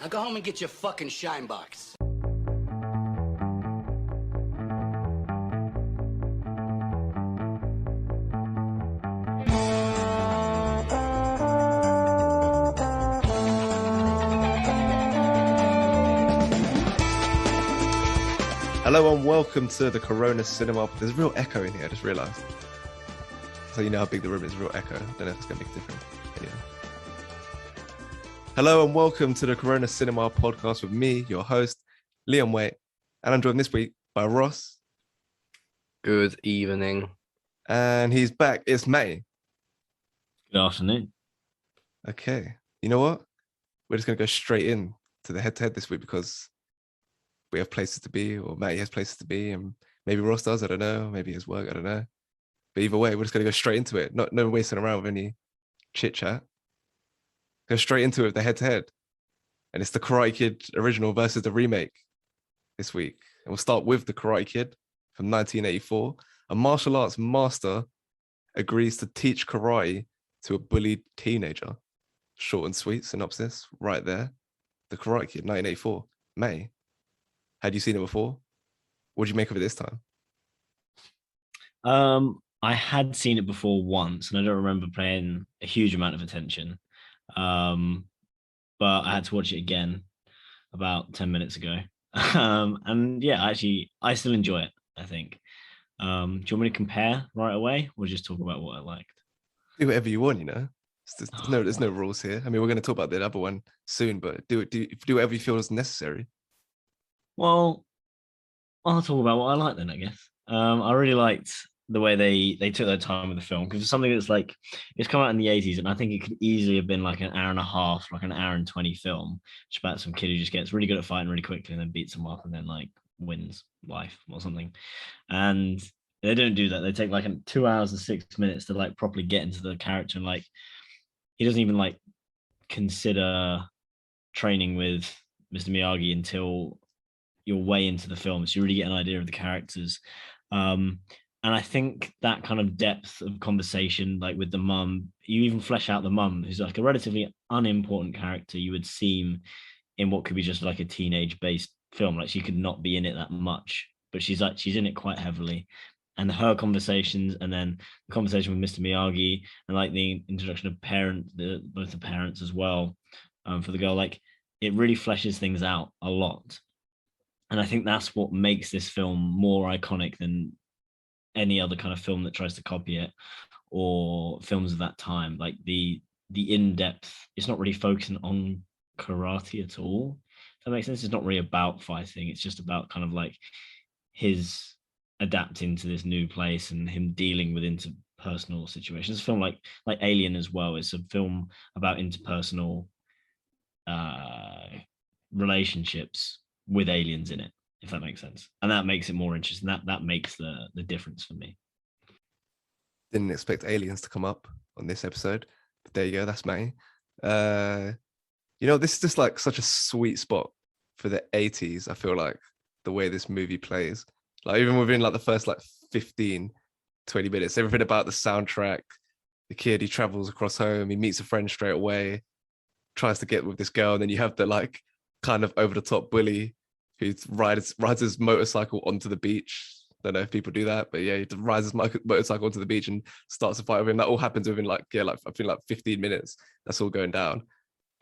Now go home and get your fucking shine box. Hello and welcome to the Corona Cinema. There's a real echo in here, I just realised. So you know how big the room is, real echo. I don't know if it's going to make a difference. Anyway. Hello and welcome to the Corona Cinema podcast with me, your host, Liam Waite. And I'm joined this week by Ross. Good evening. And he's back. It's May. Good afternoon. Okay. You know what? We're just going to go straight in to the head-to-head this week because we have places to be, or Matty has places to be, and maybe Ross does, I don't know. Maybe his work, I don't know. But either way, we're just going to go straight into it. No wasting around with any chit-chat. Go straight into it with the head-to-head. And it's the Karate Kid original versus the remake this week. And we'll start with the Karate Kid from 1984. A martial arts master agrees to teach karate to a bullied teenager. Short and sweet synopsis right there. The Karate Kid, 1984. May. Had you seen it before? What did you make of it this time? I had seen it before once, and I don't remember paying a huge amount of attention. But I had to watch it again about 10 minutes ago. And yeah, actually, I still enjoy it, I think. Do you want me to compare right away, or just talk about what I liked? Do whatever you want, you know. There's no rules here. I mean, we're going to talk about the other one soon, but do whatever you feel is necessary. Well, I'll talk about what I like then, I guess. I really liked the way they took their time with the film, because it's something that's like, it's come out in the 80s, and I think it could easily have been like an hour and a half, like an hour and 20 film, just about some kid who just gets really good at fighting really quickly and then beats them up and then like wins life or something. And they don't do that. They take like 2 hours and 6 minutes to like properly get into the character, and like he doesn't even like consider training with Mr. Miyagi until you're way into the film, so you really get an idea of the characters. And I think that kind of depth of conversation, like with the mum, you even flesh out the mum, who's like a relatively unimportant character. You would seem in what could be just like a teenage-based film, like she could not be in it that much, but she's in it quite heavily. And her conversations, and then the conversation with Mr. Miyagi, and like the introduction of both the parents as well, for the girl, like it really fleshes things out a lot. And I think that's what makes this film more iconic than any other kind of film that tries to copy it, or films of that time. Like the in-depth, it's not really focusing on karate at all. If that makes sense. It's not really about fighting. It's just about kind of like his adapting to this new place and him dealing with interpersonal situations. It's a film like Alien as well. It's a film about interpersonal relationships with aliens in it, if that makes sense. And that makes it more interesting. That makes the difference for me. Didn't expect aliens to come up on this episode, but there you go. That's Matty. You know, this is just like such a sweet spot for the 80s. I feel like the way this movie plays, like even within like the first like 15, 20 minutes, everything about the soundtrack, the kid, he travels across home, he meets a friend straight away, tries to get with this girl, and then you have the like kind of over the top bully who rides his motorcycle onto the beach. Don't know if people do that, but yeah, he rides his motorcycle onto the beach and starts a fight with him. That all happens within I think like 15 minutes. That's all going down.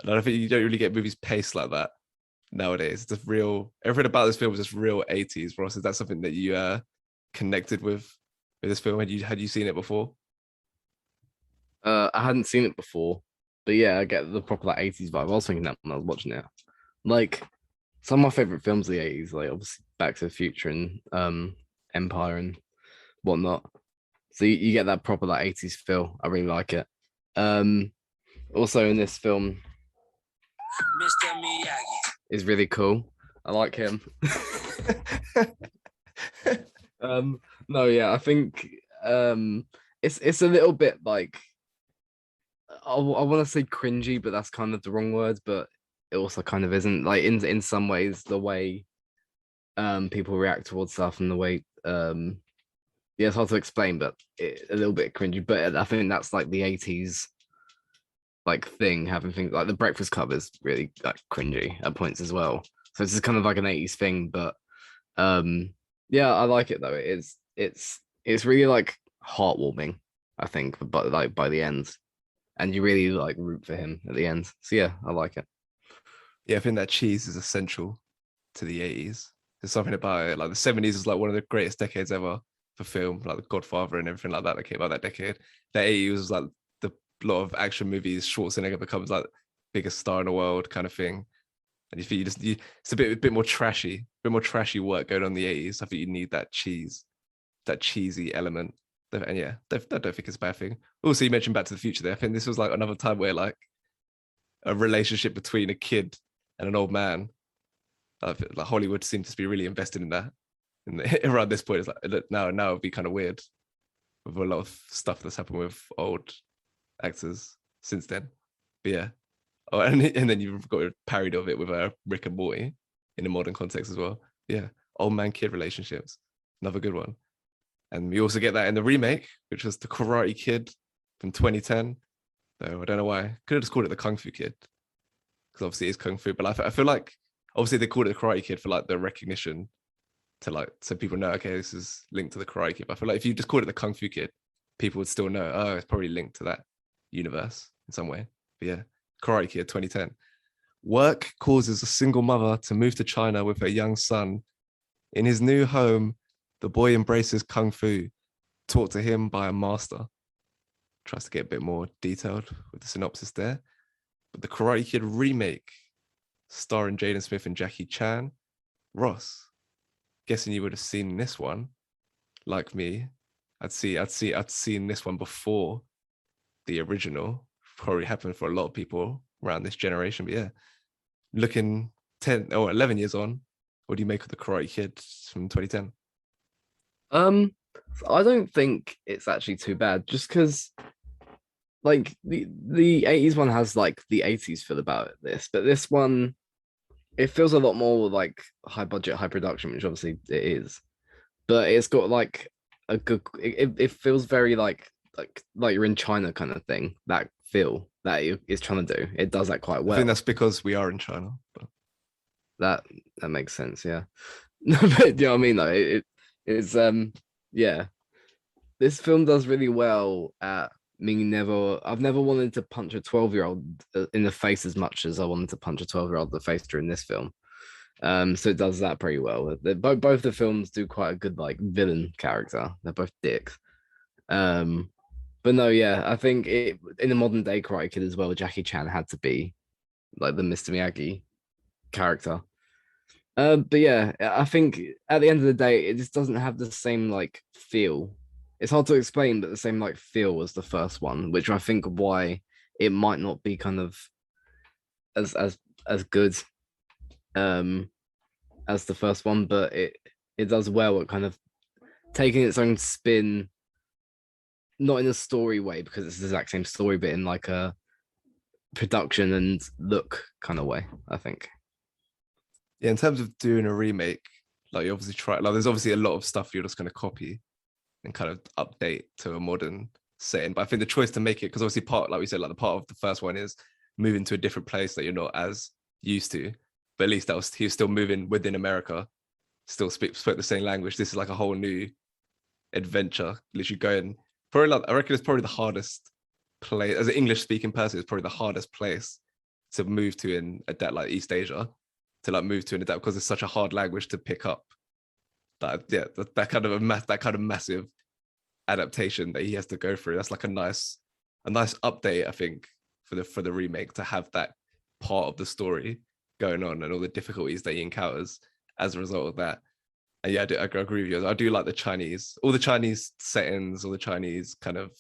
And I don't think you don't really get movies paced like that nowadays. It's just real. Everything about this film is just real 80s. Ross, is that something that you connected with this film? Had you seen it before? I hadn't seen it before, but yeah, I get the proper like 80s vibe. I was thinking that when I was watching it. Like some of my favorite films of the 80s, like obviously Back to the Future and Empire and whatnot. So you get that proper like 80s feel. I really like it. Also in this film, Mr. Miyagi is really cool. I like him. No, yeah, I think it's a little bit like I want to say cringy, but that's kind of the wrong word, but it also kind of isn't. Like in some ways, the way people react towards stuff and the way yeah, it's hard to explain, but a little bit cringy. But I think that's like the 80s like thing, having things like the Breakfast Club is really like cringy at points as well. So it's just kind of like an 80s thing, but yeah, I like it though. It's really like heartwarming, I think, but like by the end, and you really like root for him at the end. So yeah, I like it. Yeah, I think that cheese is essential to the 80s. There's something about it. Like the 70s is like one of the greatest decades ever for film, like The Godfather and everything like that that came out that decade. The 80s was like the lot of action movies. Schwarzenegger becomes like biggest star in the world kind of thing. And it's a bit more trashy work going on in the 80s. I think you need that cheesy element. And yeah, I don't think it's a bad thing. Also, you mentioned Back to the Future there. I think this was like another time where like a relationship between a kid and an old man. Like Hollywood seems to be really invested in that. And around this point, it's like now it'd be kind of weird with a lot of stuff that's happened with old actors since then. But yeah, oh, and then you've got a parody of it with Rick and Morty in a modern context as well. Yeah, old man kid relationships, another good one. And we also get that in the remake, which was the Karate Kid from 2010. So I don't know why. Could have just called it the Kung Fu Kid, because obviously it's Kung Fu. But I feel like obviously they called it the Karate Kid for like the recognition to like so people know, okay, this is linked to the Karate Kid. But I feel like if you just called it the Kung Fu Kid, people would still know, oh, it's probably linked to that universe in some way. But yeah, Karate Kid 2010. Work causes a single mother to move to China with her young son. In his new home, the boy embraces Kung Fu, taught to him by a master. Tries to get a bit more detailed with the synopsis there. But the Karate Kid remake, starring Jaden Smith and Jackie Chan. Ross, guessing you would have seen this one, like me. I'd seen this one before the original. Probably happened for a lot of people around this generation. But yeah, looking 10 or 11 years on, what do you make of the Karate Kid from 2010? I don't think it's actually too bad, just because like the 80s one has like the 80s feel about this, but this one it feels a lot more like high budget, high production, which obviously it is, but it's got like a good it feels very like you're in China kind of thing, that feel that it's trying to do. It does that quite well. I think that's because we are in China. But that makes sense, yeah. But you know what I mean though, it's yeah, this film does really well at me I've never wanted to punch a 12-year-old in the face as much as I wanted to punch a 12-year-old in the face during this film. So it does that pretty well. Both the films do quite a good like villain character. They're both dicks. But no, yeah, I think in the modern day Karate Kid as well, Jackie Chan had to be like the Mr. Miyagi character. But yeah, I think at the end of the day, it just doesn't have the same like feel. It's hard to explain, but the same like feel as the first one, which I think why it might not be kind of as good as the first one, but it does well at kind of taking its own spin, not in a story way because it's the exact same story, but in like a production and look kind of way, I think. yeah, in terms of doing a remake, like you obviously try, like there's obviously a lot of stuff you're just going to copy and kind of update to a modern setting. But I think the choice to make it, because obviously part, like we said, like the part of the first one is moving to a different place that you're not as used to. But at least he was still moving within America, still spoke the same language. This is like a whole new adventure. Literally going, probably like, I reckon it's probably the hardest place as an English speaking person. It's probably the hardest place to move to in adapt like East Asia, to like move to and adapt because it's such a hard language to pick up. But yeah, that kind of massive adaptation that he has to go through. That's like a nice update, I think, for the remake, to have that part of the story going on and all the difficulties that he encounters as a result of that. And yeah, I agree with you. I do like all the Chinese settings, all the Chinese kind of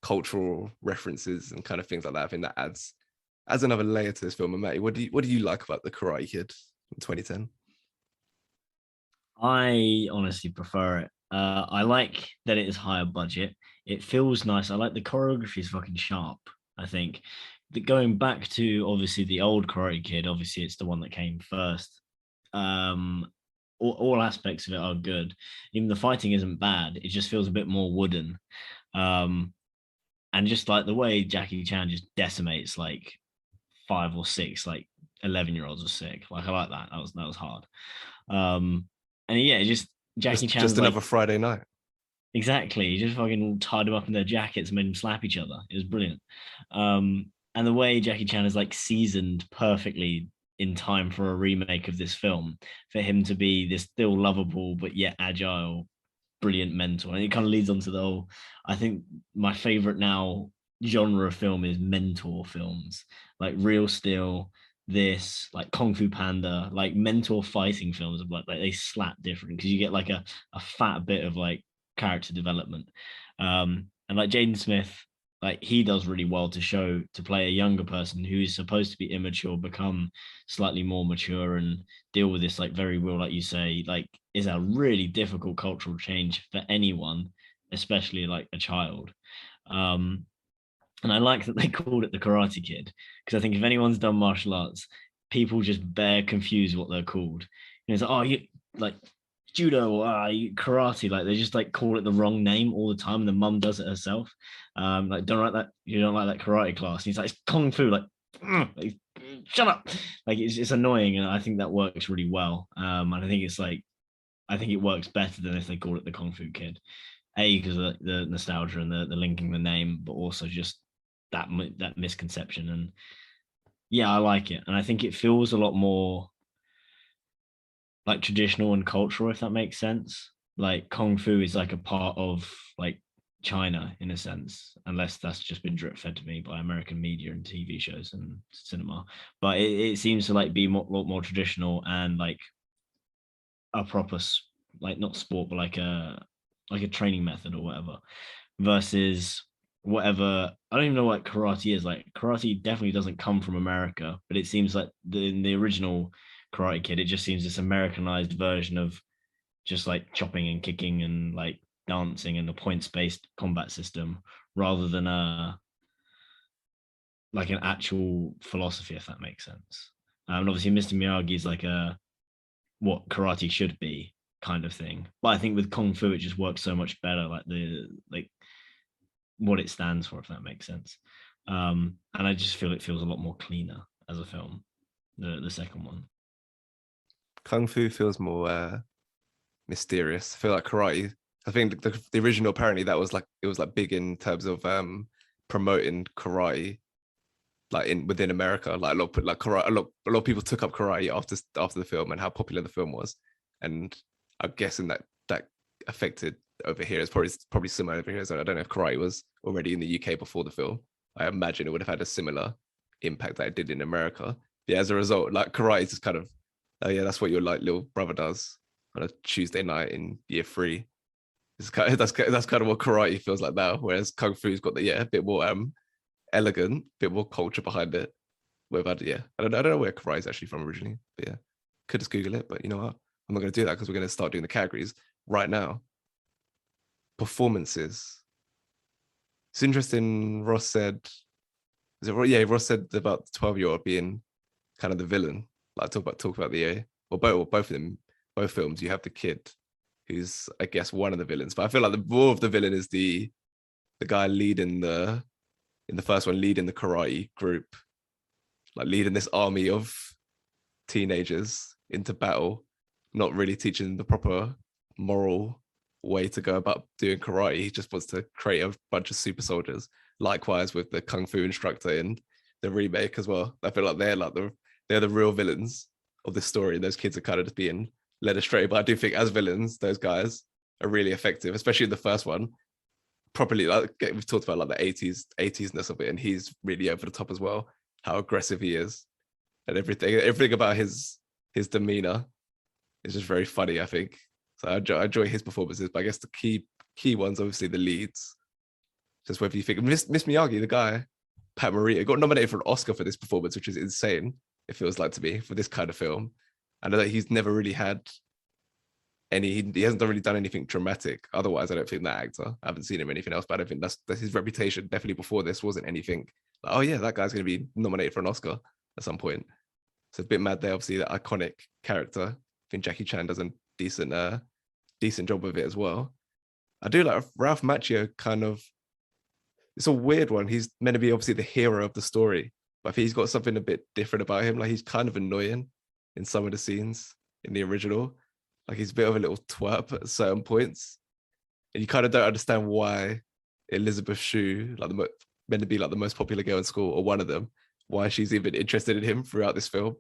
cultural references and kind of things like that. I think that adds another layer to this film. And Matty, what do you like about the Karate Kid in 2010? I honestly prefer it. I like that it is higher budget. It feels nice. I like the choreography is fucking sharp. I think going back to obviously the old Karate Kid, obviously it's the one that came first. All aspects of it are good. Even the fighting isn't bad. It just feels a bit more wooden. And and just like the way Jackie Chan just decimates like 5 or 6 like 11-year-olds are sick. Like I like that. That was hard. And yeah, just Jackie Chan Just like another Friday night. exactly. He just fucking tied them up in their jackets and made them slap each other. It was brilliant. And the way Jackie Chan is like seasoned perfectly in time for a remake of this film, for him to be this still lovable but yet agile, brilliant mentor. And it kind of leads on to the whole, I think my favorite now genre of film is mentor films, like Real Steel, this, like Kung Fu Panda, like mentor fighting films of like they slap different because you get like a fat bit of like character development. And like Jaden Smith, like he does really well to play a younger person who is supposed to be immature, become slightly more mature and deal with this like very real, like you say, like is a really difficult cultural change for anyone, especially like a child. Um, and I like that they called it the Karate Kid because I think if anyone's done martial arts, people just bare confuse what they're called. You know, it's like, oh, you like judo or karate, like they just like call it the wrong name all the time, and the mum does it herself. Like don't like that, you don't like that karate class. And he's like, it's kung fu, like shut up. Like it's annoying, and I think that works really well. And I think it's like I think it works better than if they called it the Kung Fu Kid. A, because of the nostalgia and the linking the name, but also just that misconception. And yeah, I like it, and I think it feels a lot more like traditional and cultural, if that makes sense. Like kung fu is like a part of like China in a sense, unless that's just been drip fed to me by American media and TV shows and cinema. But it seems to like be a lot more traditional and like a proper like not sport, but like a training method or whatever, versus whatever. I don't even know what karate is. Like karate definitely doesn't come from America, but it seems like in the original Karate Kid, it just seems this Americanized version of just like chopping and kicking and like dancing and a points based combat system rather than a like an actual philosophy, if that makes sense. And obviously Mr. Miyagi is like a what karate should be kind of thing. But I think with Kung Fu it just works so much better, like the like what it stands for, if that makes sense. And I just feel it feels a lot more cleaner as a film, the second one. Kung Fu feels more mysterious. I feel like karate. I think the original apparently that was like it was like big in terms of promoting karate, like within America. Like a lot of people took up karate after the film and how popular the film was, and I'm guessing that affected over here. It's probably similar over here. So I don't know if karate was already in the UK before the film. I imagine it would have had a similar impact that it did in America. Yeah, as a result, like karate is just kind of, oh yeah, that's what your like little brother does on a Tuesday night in year 3. It's kind of, that's kind of what karate feels like now. Whereas kung fu's got a bit more elegant, bit more culture behind it. Without I don't know where karate is actually from originally, but yeah, could just Google it. But you know what? I'm not going to do that because we're going to start doing the categories right now. Performances. It's interesting. Ross said, Ross said about the 12-year-old being kind of the villain. Like talk about the both of them, both films. You have the kid who's I guess one of the villains, but I feel like the more of the villain is the guy leading in the first one, leading the karate group, like leading this army of teenagers into battle, not really teaching the proper moral way to go about doing karate. He just wants to create a bunch of super soldiers. Likewise with the kung fu instructor in the remake as well. I feel like they're the real villains of this story. And those kids are kind of just being led astray. But I do think as villains, those guys are really effective, especially in the first one. Properly, like we've talked about like the 80s-ness of it, and he's really over the top as well. How aggressive he is, and everything about his demeanor is just very funny. I think so. I enjoy his performances, but I guess the key ones, obviously the leads. Just whether you think Miss Miyagi, the guy, Pat Morita, got nominated for an Oscar for this performance, which is insane. It feels like to me for this kind of film. I know that he's never really had he hasn't really done anything dramatic. Otherwise, I don't think that actor. I haven't seen him anything else, but I don't think that's his reputation. Definitely before this wasn't anything like, oh yeah, that guy's going to be nominated for an Oscar at some point. So a bit mad there. Obviously, the iconic character. I think Jackie Chan does a decent job with it as well. I do like Ralph Macchio kind of it's a weird one. He's meant to be obviously the hero of the story, but I think he's got something a bit different about him. Like he's kind of annoying in some of the scenes in the original. Like he's a bit of a little twerp at certain points, and you kind of don't understand why Elizabeth Shue, like meant to be like the most popular girl in school or one of them, why she's even interested in him throughout this film.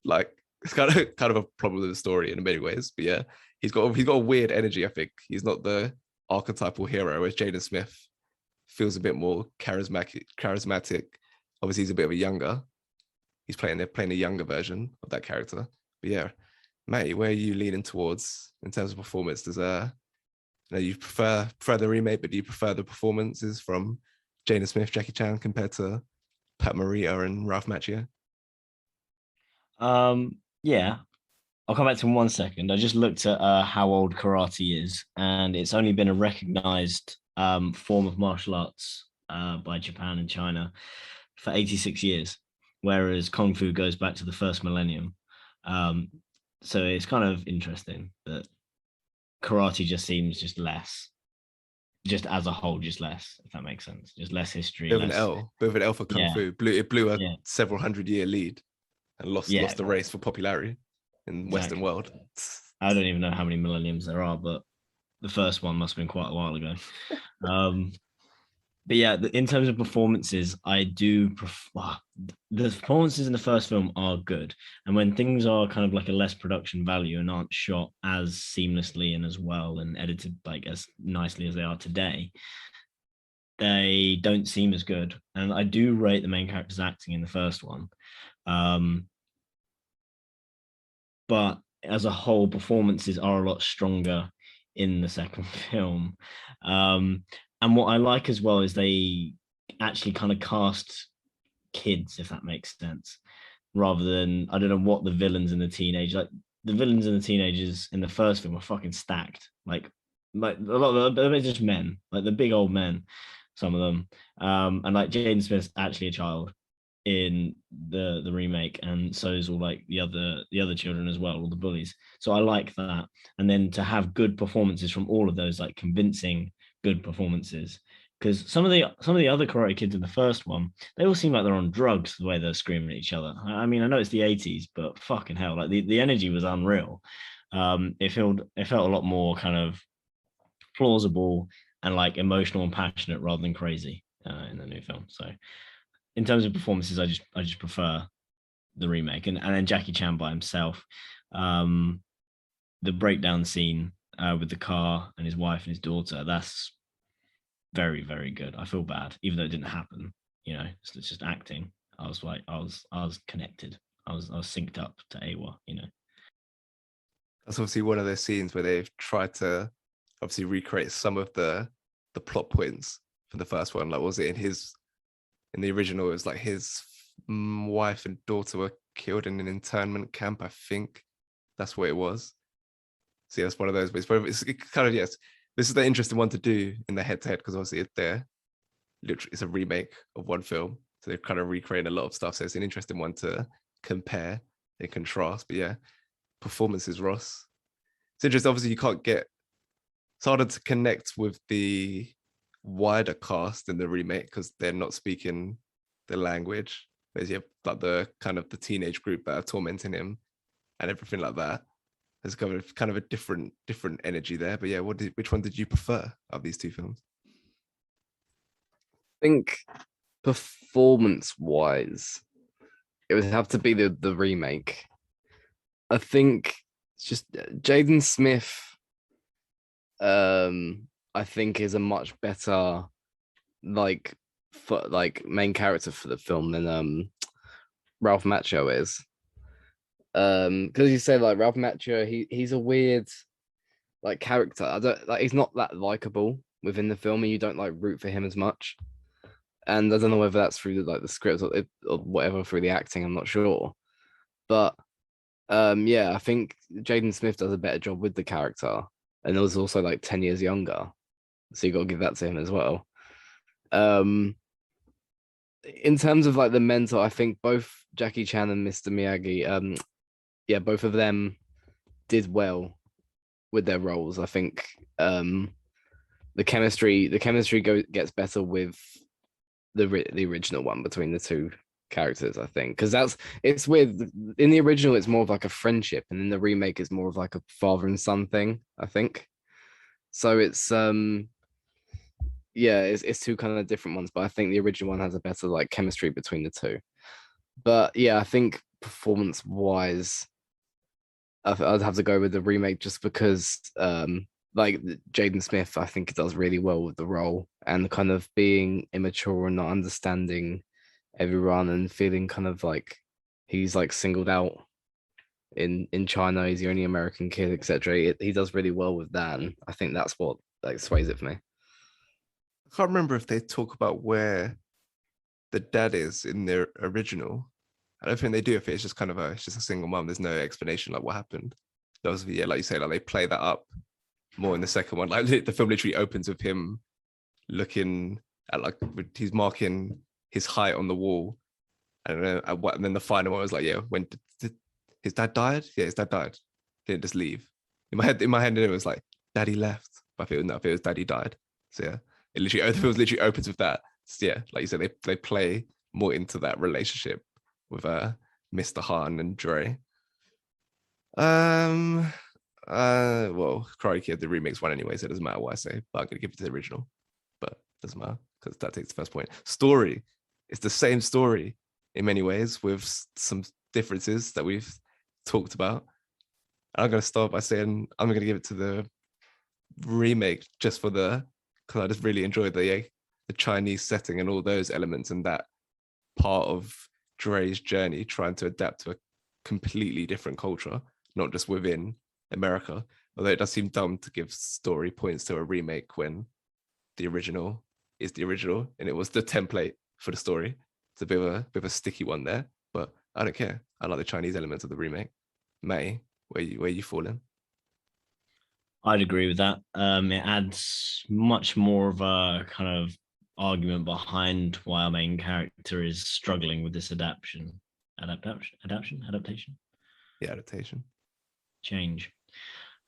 Like it's kind of a problem with the story in many ways. But yeah, he's got a weird energy. I think he's not the archetypal hero, whereas Jaden Smith feels a bit more charismatic. Obviously, he's a bit of a younger. They're playing a younger version of that character. But yeah, Matty, where are you leaning towards in terms of performance? Does you prefer the remake, but do you prefer the performances from Jaden Smith, Jackie Chan compared to Pat Morita and Ralph Macchio? Yeah, I'll come back to in 1 second. I just looked at how old karate is, and it's only been a recognized form of martial arts by Japan and China for 86 years, whereas Kung Fu goes back to the first millennium. So it's kind of interesting that karate just seems just less, just as a whole, just less, if that makes sense. Just less history. Bit of an L for Kung Yeah. Fu. It blew a Yeah. several 100-year lead and lost the race for popularity in the Western world. I don't even know how many millenniums there are, but the first one must have been quite a while ago. But yeah, in terms of performances, I do prefer the performances in the first film are good. And when things are kind of like a less production value and aren't shot as seamlessly and as well and edited like as nicely as they are today, they don't seem as good. And I do rate the main character's acting in the first one. But as a whole, performances are a lot stronger in the second film. And what I like as well is they actually kind of cast kids, if that makes sense, rather than, I don't know what the villains and the teenagers, like the villains and the teenagers in the first film are fucking stacked. Like a lot of them are just men, like the big old men, some of them. And like Jaden Smith's actually a child in the remake, and so is all like the other children as well, all the bullies. So I like that. And then to have good performances from all of those, like convincing good performances, because some of the other karate kids in the first one, they all seem like they're on drugs the way they're screaming at each other. I mean, I know it's the 80s, but fucking hell, like the energy was unreal. It felt a lot more kind of plausible and like emotional and passionate rather than crazy in the new film. So in terms of performances, I just prefer the remake. And then Jackie Chan by himself, the breakdown scene with the car and his wife and his daughter, that's very, very good. I feel bad, even though it didn't happen. You know, it's just acting. I was connected. I was synced up to Awa. You know, that's obviously one of those scenes where they've tried to obviously recreate some of the plot points from the first one. Like, was it in the original? It was like his wife and daughter were killed in an internment camp. I think that's what it was. So yeah, it's one of those. But it's kind of, yes. This is the interesting one to do in the head-to-head, because obviously it's a remake of one film, so they're kind of recreating a lot of stuff. So it's an interesting one to compare and contrast. But yeah, performances, Ross. It's interesting. Obviously, it's harder to connect with the wider cast in the remake because they're not speaking the language. Whereas you have like the kind of the teenage group that are tormenting him and everything like that. There's kind of a different energy there. But yeah, which one did you prefer of these two films? I think performance-wise, it would have to be the remake. I think it's just Jaden Smith. I think is a much better main character for the film than Ralph Macchio is. Because you say like Ralph Macchio, he's a weird like character. I don't like, he's not that likable within the film, and you don't like root for him as much. And I don't know whether that's through the script or whatever, through the acting. I'm not sure, but yeah, I think Jaden Smith does a better job with the character, and it was also like 10 years younger, so you got to give that to him as well. In terms of like the mentor, I think both Jackie Chan and Mr. Miyagi, yeah, both of them did well with their roles. I think the chemistry gets better with the original one between the two characters, I think, because it's weird. In the original, it's more of like a friendship, and in the remake, it's more of like a father and son thing, I think. So it's yeah, it's two kind of different ones, but I think the original one has a better like chemistry between the two. But yeah, I think performance wise, I'd have to go with the remake just because like Jaden Smith, I think does really well with the role and kind of being immature and not understanding everyone and feeling kind of like he's like singled out in China. He's the only American kid, etc. He does really well with that, and I think that's what like sways it for me. I can't remember if they talk about where the dad is in their original. I don't think they do. If it's just kind of it's just a single mom. There's no explanation like what happened. That was, yeah, like you say, like they play that up more in the second one. Like the film literally opens with him looking at like he's marking his height on the wall. I don't know. And then the final one was like, yeah, when did his dad died? Yeah, his dad died. He didn't just leave. In my head, it was like, Daddy left. But I feel no, it was Daddy died. So yeah, the film literally opens with that. So yeah, like you said, they play more into that relationship with Mr. Han and Dre. Well, Karate Kid, the remakes one anyway, so it doesn't matter what I say, but I'm gonna give it to the original. But it doesn't matter because that takes the first point. Story, it's the same story in many ways with some differences that we've talked about. I'm gonna start by saying I'm gonna give it to the remake just because I just really enjoyed the Chinese setting and all those elements and that part of Dre's journey trying to adapt to a completely different culture, not just within America. Although it does seem dumb to give story points to a remake when the original is the original and it was the template for the story. It's a bit of a sticky one there, but I don't care. I like the Chinese elements of the remake. May, where you falling? I'd agree with that. It adds much more of a kind of argument behind why our main character is struggling with this adaptation, Yeah, adaptation. change.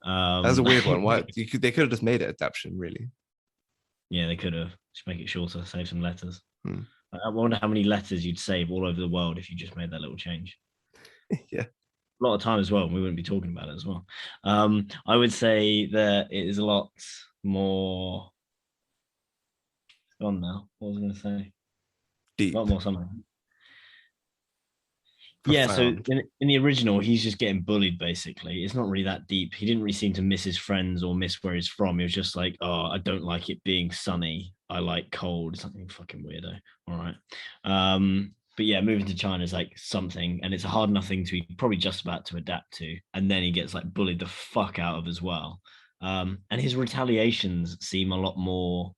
That's a weird one. Why they could have just made it adaptation, really? Yeah, they could have. Just make it shorter, save some letters. Hmm. I wonder how many letters you'd save all over the world if you just made that little change. Yeah. A lot of time as well. We wouldn't be talking about it as well. I would say that it is a lot more. It's gone now. What was I going to say? Deep. A lot more something. Yeah, so Profound. in the original, he's just getting bullied basically. It's not really that deep. He didn't really seem to miss his friends or miss where he's from. He was just like, oh, I don't like it being sunny. I like cold. Something fucking weirdo. All right. But yeah, moving to China is like something, and it's a hard enough thing to be probably just about to adapt to. And then he gets like bullied the fuck out of as well. And his retaliations seem a lot more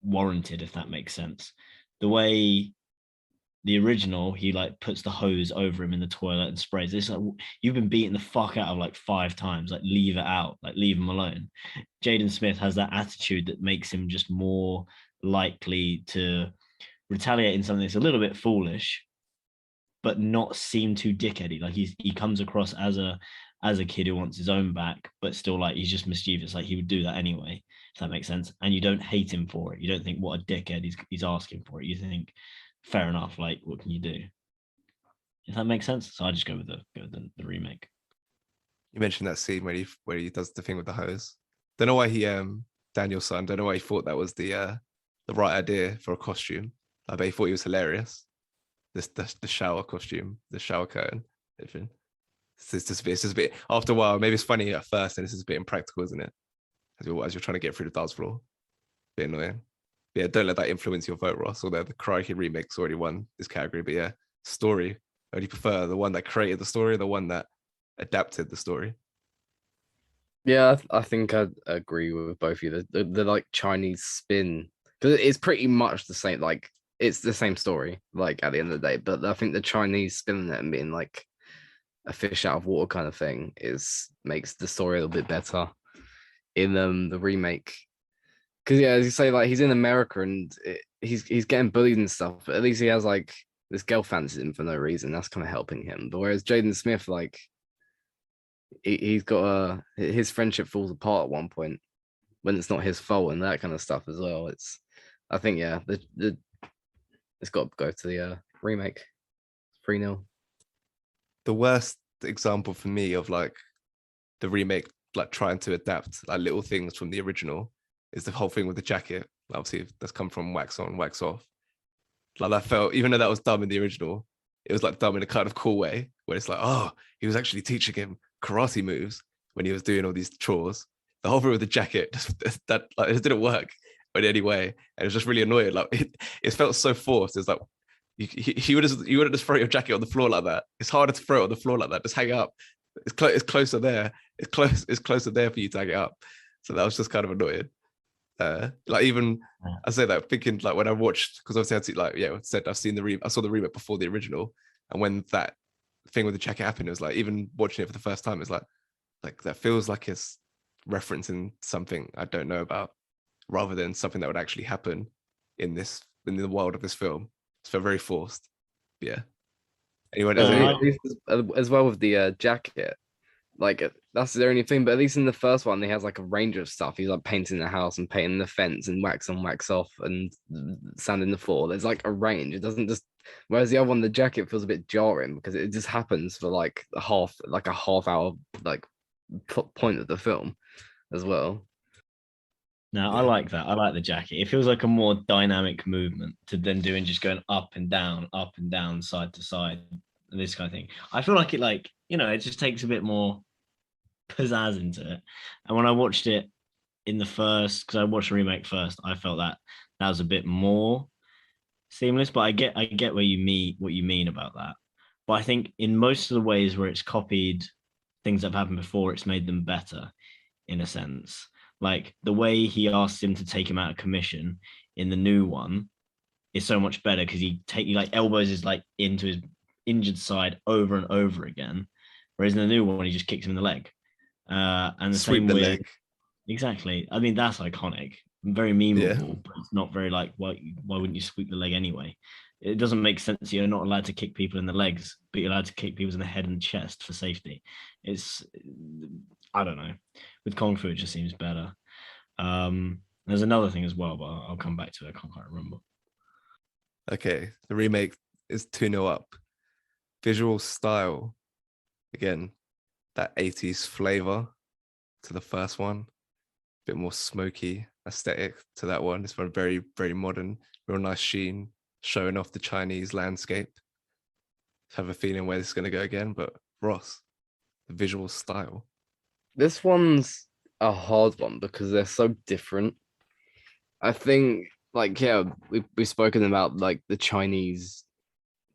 warranted, if that makes sense. The way the original, he like puts the hose over him in the toilet and sprays. It's like, you've been beaten the fuck out of like 5 times. Like, leave it out. Like, leave him alone. Jaden Smith has that attitude that makes him just more likely to retaliate in something that's a little bit foolish, but not seem too dickheady. Like he comes across as a kid who wants his own back, but still like he's just mischievous. Like he would do that anyway, if that makes sense. And you don't hate him for it. You don't think what a dickhead he's asking for it. You think, fair enough. Like, what can you do? If that makes sense. So I just go with the remake. You mentioned that scene where he does the thing with the hose. Don't know why Daniel's son. Don't know why he thought that was the right idea for a costume. I bet he thought he was hilarious. The shower costume, the shower curtain. Everything. It's just a bit. After a while, maybe it's funny at first, and this is a bit impractical, isn't it? As you're trying to get through the dance floor, bit annoying. But yeah, don't let that influence your vote, Ross. Although the Karate Kid remake's already won this category, but yeah, story. I would prefer the one that created the story, or the one that adapted the story. Yeah, I think I agree with both of you. The like Chinese spin, because it's pretty much the same. Like it's the same story. Like at the end of the day, but I think the Chinese spin it and being like a fish out of water kind of thing makes the story a little bit better in the remake. Because yeah, as you say, like he's in America and he's getting bullied and stuff, but at least he has like this girl fancies him for no reason. That's kind of helping him. But whereas Jaden Smith, like he's got his friendship falls apart at one point when it's not his fault and that kind of stuff as well. I think yeah, the it's got to go to the remake. 3-0. The worst example for me of like the remake like trying to adapt like little things from the original is the whole thing with the jacket. Obviously, that's come from wax on, wax off. Like that felt, even though that was dumb in the original, it was like dumb in a kind of cool way, where it's like, oh, he was actually teaching him karate moves when he was doing all these chores. The whole thing with the jacket, that like it didn't work in any way, and it was just really annoying. Like it felt so forced. It's like you wouldn't just throw your jacket on the floor like that. It's harder to throw it on the floor like that. Just hang it up. It's closer there. It's closer there for you to hang it up. So that was just kind of annoying. Like even I say that thinking like when I watched, because obviously I'd see like I said I saw the remake before the original, and when that thing with the jacket happened, it was like even watching it for the first time, it's like that feels like it's referencing something I don't know about, rather than something that would actually happen in the world of this film. It's felt very forced. Yeah. Anyway, As well with the jacket, like that's the only thing. But at least in the first one, he has like a range of stuff. He's like painting the house and painting the fence and wax on, wax off, and sanding the floor. There's like a range. It doesn't just. Whereas the other one, the jacket feels a bit jarring because it just happens for like a half hour like point of the film as well. No, I like that. I like the jacket. It feels like a more dynamic movement to then doing just going up and down, side to side, and this kind of thing. I feel like it just takes a bit more pizzazz into it. And when I watched it in the first, because I watched the remake first, I felt that was a bit more seamless. But I get what you mean about that. But I think in most of the ways where it's copied things that have happened before, it's made them better in a sense. Like the way he asked him to take him out of commission in the new one is so much better because he like elbows his like into his injured side over and over again, whereas in the new one he just kicks him in the leg. And the sweep same the with leg. Exactly. I mean that's iconic, very memeable, but it's not very like why wouldn't you sweep the leg anyway? It doesn't make sense. You're not allowed to kick people in the legs, but you're allowed to kick people in the head and chest for safety. I don't know. With Kung Fu, it just seems better. There's another thing as well, but I'll come back to it. I can't quite remember. Okay, the remake is 2-0 up. Visual style, again, that 80s flavor to the first one. A bit more smoky aesthetic to that one. It's very, very modern, real nice sheen, showing off the Chinese landscape. I have a feeling where this is going to go again, but Ross, the visual style. This one's a hard one because they're so different. I think, like, we've spoken about like the Chinese,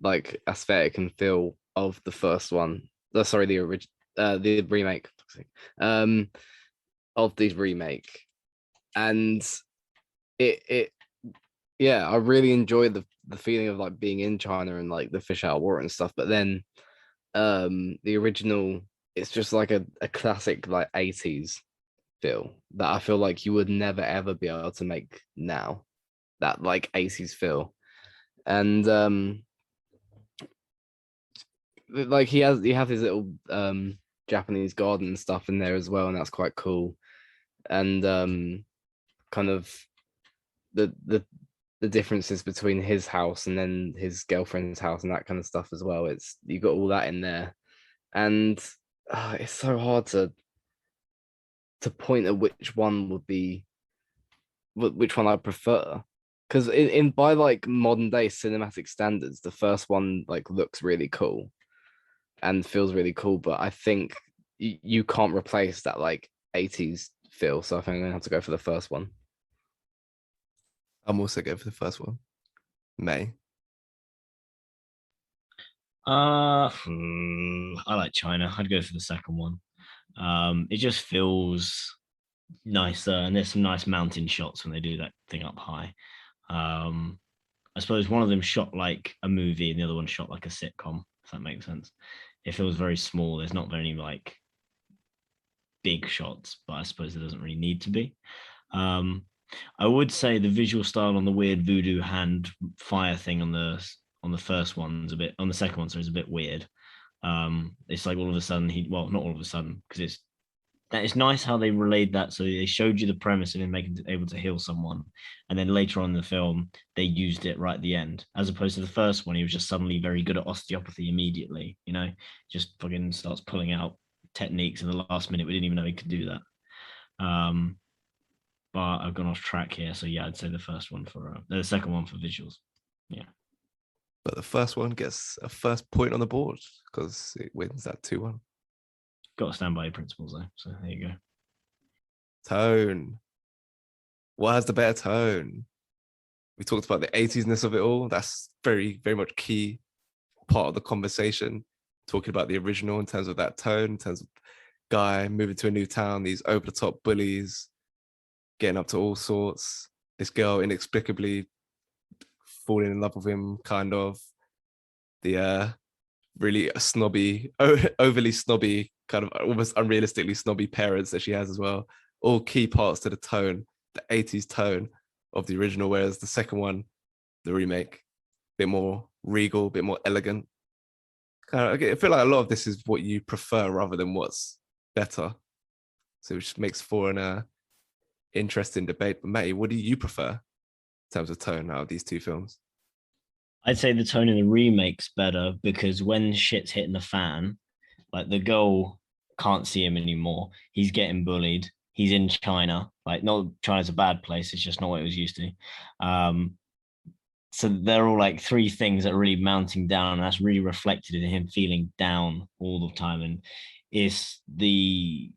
like aesthetic and feel of the first one. Sorry, the remake, of the remake, and I really enjoyed the feeling of like being in China and like the fish out of water and stuff. But then, the original, it's just like a classic like 80s feel that I feel like you would never ever be able to make now, that like 80s feel. And like he has his little Japanese garden and stuff in there as well, and that's quite cool. And kind of the differences between his house and then his girlfriend's house and that kind of stuff as well. It's, you got all that in there, and it's so hard to point at which one would be which one I prefer, because in by like modern day cinematic standards, the first one like looks really cool and feels really cool, but I think you can't replace that like 80s feel, so I think I'm gonna have to go for the first one. I'm also going for the first one. May. I like China. I'd go for the second one. It just feels nicer, and there's some nice mountain shots when they do that thing up high. I suppose one of them shot like a movie and the other one shot like a sitcom, if that makes sense. It feels very small. There's not very like big shots, but I suppose there doesn't really need to be. I would say the visual style on the weird voodoo hand fire thing on the first one's a bit, on the second one, so it's a bit weird. It's like all of a sudden not all of a sudden, because it's that it's nice how they relayed that. So they showed you the premise of him making able to heal someone, and then later on in the film they used it right at the end, as opposed to the first one. He was just suddenly very good at osteopathy immediately. Just fucking starts pulling out techniques in the last minute. We didn't even know he could do that. But I've gone off track here. So yeah, I'd say the second one for visuals. Yeah. But the first one gets a first point on the board because it wins that 2-1. Got to stand by your principles though. So there you go. Tone. What has the better tone? We talked about the 80s-ness of it all. That's very, very much key part of the conversation. Talking about the original in terms of that tone, in terms of guy moving to a new town, these over-the-top bullies, getting up to all sorts. This girl inexplicably falling in love with him, kind of. The really snobby, overly snobby, kind of almost unrealistically snobby parents that she has as well. All key parts to the tone, the 80s tone of the original, whereas the second one, the remake, a bit more regal, a bit more elegant. I feel like a lot of this is what you prefer rather than what's better. So which makes for an interesting debate. But Matty, what do you prefer in terms of tone out of these two films? I'd say the tone in the remake's better because when shit's hitting the fan, like the girl can't see him anymore. He's getting bullied. He's in China. Like, not China's a bad place. It's just not what it was used to. So they're all like three things that are really mounting down, and that's really reflected in him feeling down all the time. And it's the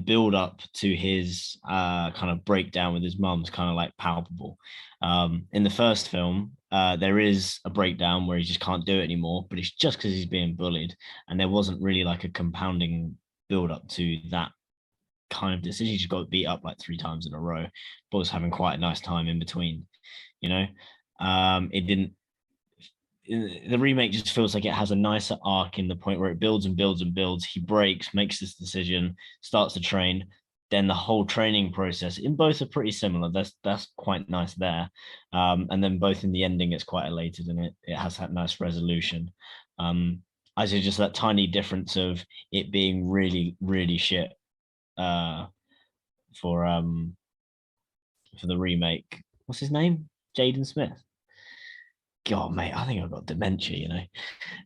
build up to his kind of breakdown with his mum's kind of like palpable. In the first film, there is a breakdown where he just can't do it anymore, but it's just because he's being bullied, and there wasn't really like a compounding build up to that kind of decision. He just got beat up like 3 times in a row, but was having quite a nice time in between. It didn't. The remake just feels like it has a nicer arc in the point where it builds and builds and builds. He breaks, makes this decision, starts to train. Then the whole training process in both are pretty similar. That's quite nice there. And then both in the ending, it's quite elated and it has that nice resolution. I say just that tiny difference of it being really, really shit for the remake. What's his name? Jaden Smith. God, mate, I think I've got dementia.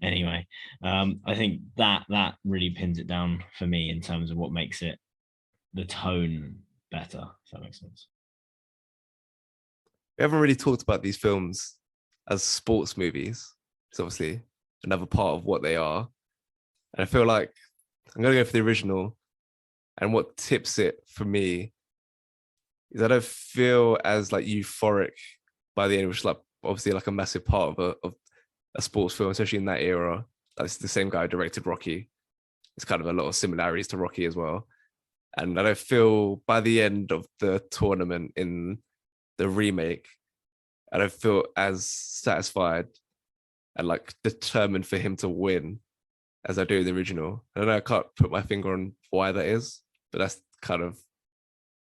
Anyway, I think that really pins it down for me in terms of what makes it the tone better, if that makes sense. We haven't really talked about these films as sports movies. It's obviously another part of what they are. And I feel like I'm going to go for the original. And what tips it for me is I don't feel as like euphoric by the end, which is like obviously like a massive part of a sports film, especially in that era. That's the same guy who directed Rocky. It's kind of a lot of similarities to Rocky as well. And I don't feel by the end of the tournament in the remake, I don't feel as satisfied and like determined for him to win as I do in the original. I don't know, I can't put my finger on why that is, but that's kind of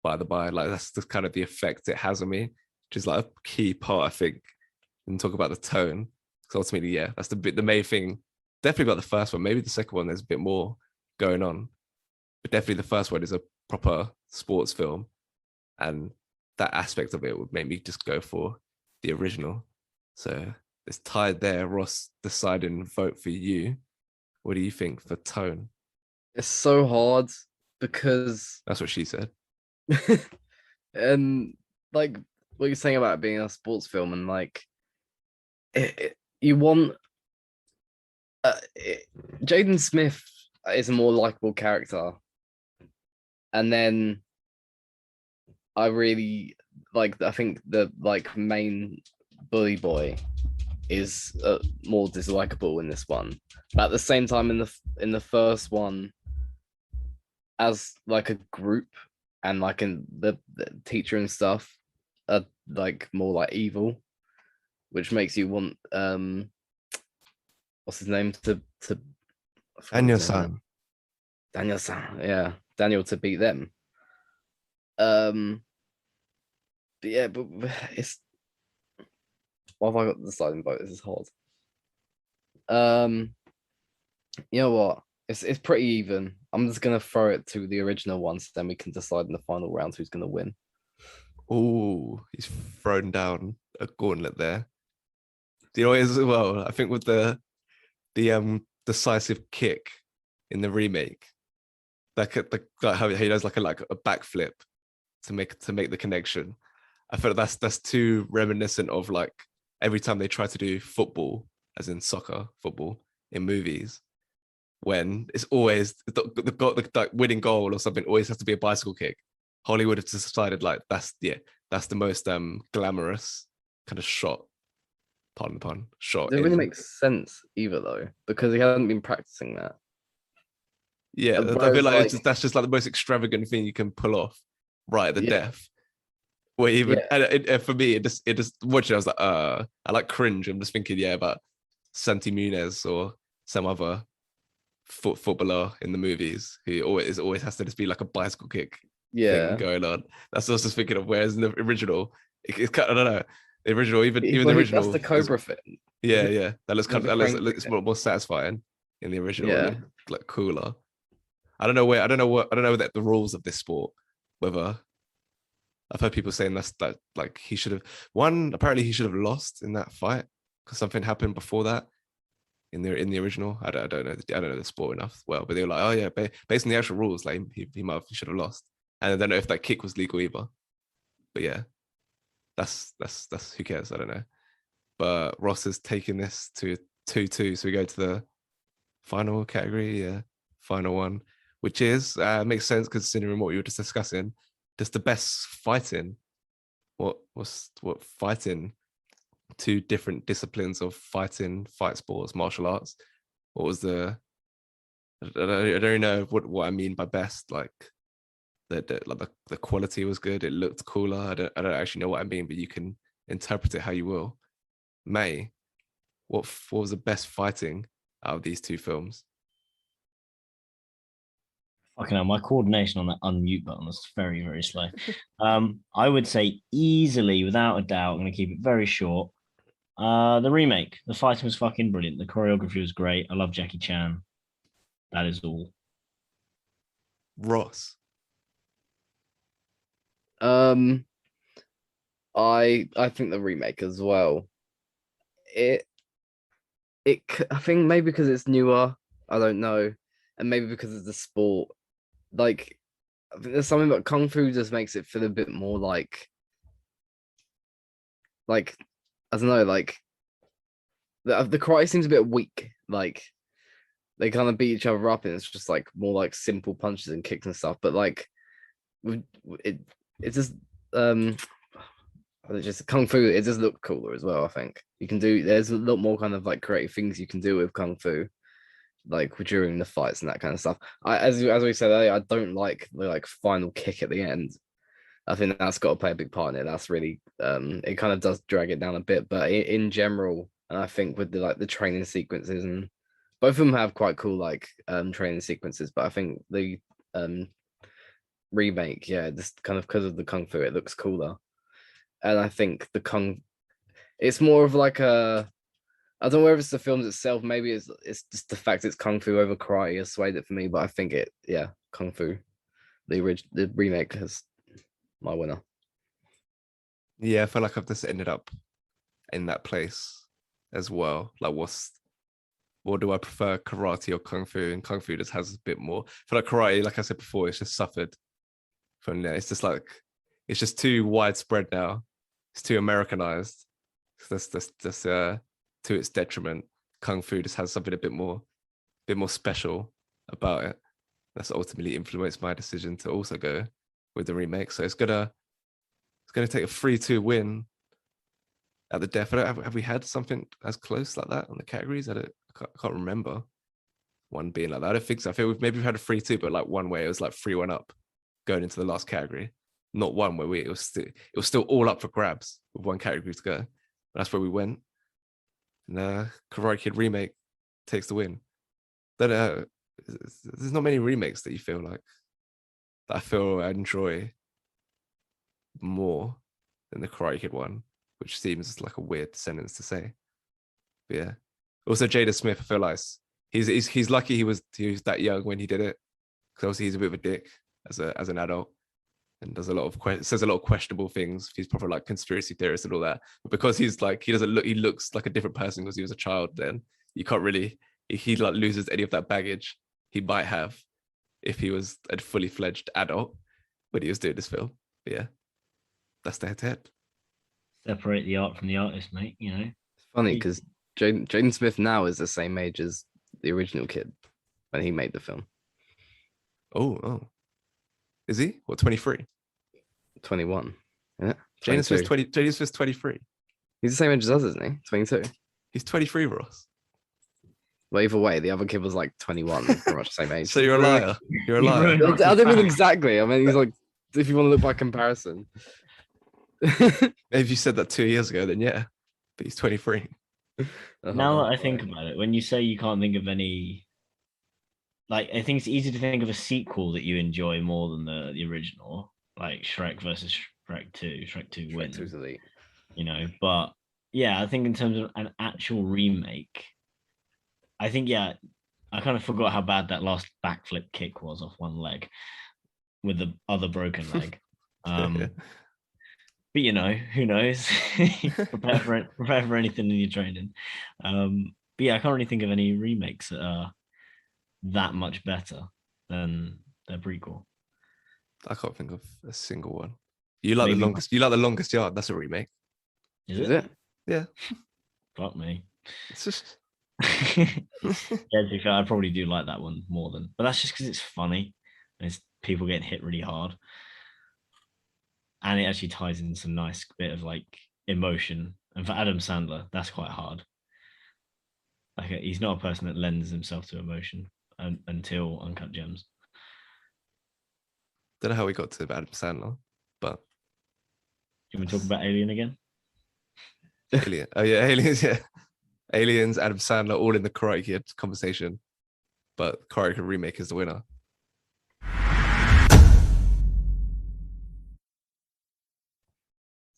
by the by. Like that's the kind of the effect it has on me, which is like a key part, I think, and talk about the tone. Because ultimately, yeah, that's the main thing. Definitely about the first one. Maybe the second one, there's a bit more going on. But definitely the first one is a proper sports film. And that aspect of it would make me just go for the original. So it's tied there. Ross, deciding vote for you. What do you think for tone? It's so hard because That's what she said. and like what you're saying about it being a sports film and like you want Jaden Smith is a more likable character, and then I really I think the main bully boy is more dislikable in this one, but at the same time in the first one, as like a group and like in the teacher and stuff are like more like evil, which makes you want what's his name to Daniel-san. Daniel-san, yeah, Daniel to beat them. But yeah, but it's what have I got the deciding vote? This is hard. You know what? It's pretty even. I'm just gonna throw it to the original ones, then we can decide in the final round who's gonna win. Oh, he's thrown down a gauntlet there. Do you know what it is as well? I think with the decisive kick in the remake, like how he does like a backflip to make the connection. I feel like that's too reminiscent of like every time they try to do football, as in soccer football in movies, when it's always the winning goal or something always has to be a bicycle kick. Hollywood has decided like that's the most glamorous kind of shot, pardon the pun, shot. It really makes sense either though, because he hasn't been practicing that. Yeah, I feel Whereas, like that's just like the most extravagant thing you can pull off right at the Yeah. death. Where even Yeah. and for me, it just watching. I was like, I like cringe. I'm just thinking, yeah, about Santi Munez or some other footballer in the movies who always has to just be like a bicycle kick Yeah. thing going on. That's what I was just thinking of. Whereas in the original, it's kind of, I don't know, the original, even the Well, original, that's the Cobra thing. yeah, that looks There's kind a of crane looks thing. more satisfying in the original. Yeah. It looked like cooler. I don't know that the rules of this sport, whether I've heard people saying that like he should have apparently he should have lost in that fight because something happened before that in the original. I don't know the sport enough well, but they were like, oh yeah, based on the actual rules, like he should have lost. And I don't know if that kick was legal either. But yeah, that's who cares? I don't know. But Ross is taking this to 2-2, so we go to the final category, yeah, final one, which is makes sense considering what you were just discussing. Just the best fighting. What fighting? Two different disciplines of fighting, fight sports, martial arts. What was the? I don't really know what I mean by best. Like the quality was good. It looked cooler. I don't actually know what I mean, but you can interpret it how you will. May, what was the best fighting out of these two films? Fucking hell, my coordination on that unmute button was very, very slow. I would say easily, without a doubt, I'm going to keep it very short. The remake, the fighting was fucking brilliant. The choreography was great. I love Jackie Chan. That is all. Ross. I think the remake as well. I think maybe because it's newer, I don't know, and maybe because it's the sport. Like, I think there's something about kung fu just makes it feel a bit more like I don't know, like the karate seems a bit weak. Like they kind of beat each other up, and it's just like more like simple punches and kicks and stuff. But like, it's just it's just kung fu. It just looked cooler as well. I think you can do. There's a lot more kind of like creative things you can do with kung fu, like during the fights and that kind of stuff. As we said earlier, I don't like the like final kick at the end. I think that's got to play a big part in it. That's really it kind of does drag it down a bit, but in general, and I think with the training sequences, and both of them have quite cool like training sequences, but I think the remake, yeah, just kind of because of the kung fu, it looks cooler. And I think it's more of like I don't know whether it's the films itself, maybe it's just the fact it's kung fu over karate has swayed it for me, but I think kung fu, the remake has my winner. Yeah, I feel like I've just ended up in that place as well. Like, what do I prefer, karate or kung fu? And kung fu just has a bit more. I feel like karate, like I said before, it's just suffered from there. It's just like it's just too widespread now. It's too Americanized. That's to its detriment. Kung fu just has something a bit more special about it. That's ultimately influenced my decision to also go with the remake. So it's gonna take a 3-2 win at the death. Have we had something as close like that on the categories? I can't remember one being like that. I don't think so. I feel we've had a 3-2, but like one way it was like 3-1 up going into the last category. Not one where it was still all up for grabs with one category to go. That's where we went. And Karate Kid remake takes the win. There's not many remakes that you feel like that I feel I enjoy more than the Karate Kid one, which seems like a weird sentence to say. But yeah. Also, Jaden Smith, I feel like He's lucky he was that young when he did it, because obviously he's a bit of a dick as an adult, and does a lot of says a lot of questionable things. He's probably like conspiracy theorist and all that. But because he's like he looks like a different person because he was a child. Then you can't really he like loses any of that baggage he might have if he was a fully fledged adult when he was doing this film. But yeah, that's the head-to-head. Separate the art from the artist, mate. You know. It's funny because Jaden Smith now is the same age as the original kid when he made the film. Oh, is he? What, 23? 21. Yeah. Jaden Smith's 23. He's the same age as us, isn't he? 22. He's 23, Ross. Well, either way, the other kid was like 21, pretty much the same age. So you're a liar. You're a liar. I don't mean exactly. I mean, he's like, if you want to look by comparison. If you said that 2 years ago, then yeah. But he's 23. Now that I think about it, when you say you can't think of any, like, I think it's easy to think of a sequel that you enjoy more than the original, like Shrek versus Shrek 2. Shrek 2 wins, elite. You know. But yeah, I think in terms of an actual remake, I think, yeah, I kind of forgot how bad that last backflip kick was off one leg with the other broken leg. But you know, who knows? prepare for anything in your training. But yeah, I can't really think of any remakes that are that much better than their prequel. I can't think of a single one. You like the longest yard? That's a remake. Is it? Yeah. Fuck me. It's just Yeah, to be fair, I probably do like that one more than, but that's just because it's funny and it's people getting hit really hard. And it actually ties in some nice bit of like emotion. And for Adam Sandler, that's quite hard. Like he's not a person that lends himself to emotion until Uncut Gems. don't know how we got to Adam Sandler, but Can we talk about Alien again? Alien. Oh yeah, Aliens. Yeah, Aliens. Adam Sandler, all in the Karate Kid conversation, but Karate Kid remake is the winner.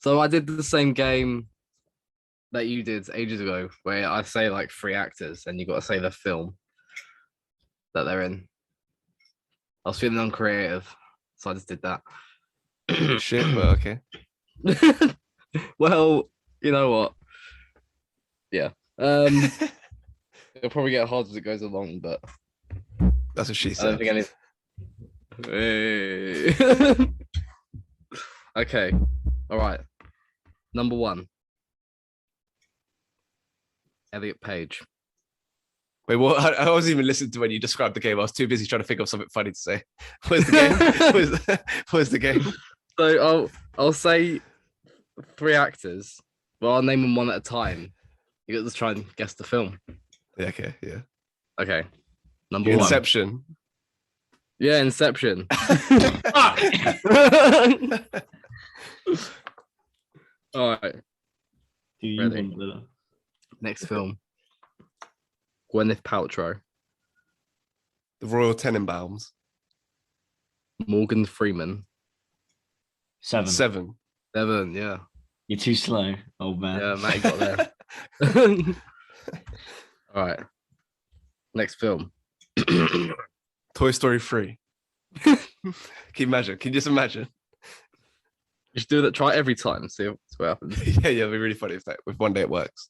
So I did the same game that you did ages ago, where I say like 3 actors, and you got to say the film that they're in. I was feeling uncreative, so I just did that. Shit, but okay. Well, you know what? Yeah. It'll probably get hard as it goes along, but That's what she I don't said. think any. Hey. Okay. All right. Number 1. Elliot Page. Wait, what? I wasn't even listening to when you described the game. I was too busy trying to think of something funny to say. Where's the game? Where's the game? So I'll say 3 actors. Well, I'll name them one at a time. You got to try and guess the film. Yeah, okay, yeah. Okay. Number 1. Inception. Yeah, Inception. All right. Do you Ready? want the- Next film. Gwyneth Paltrow. The Royal Tenenbaums. Morgan Freeman. 7. 7. 7, yeah. You're too slow, old man. Yeah, Matt got there. All right. Next film. Toy Story 3. Can you imagine? Can you just imagine? Just do that. Try it every time. See what happens. Yeah, it'd be really funny if one day it works.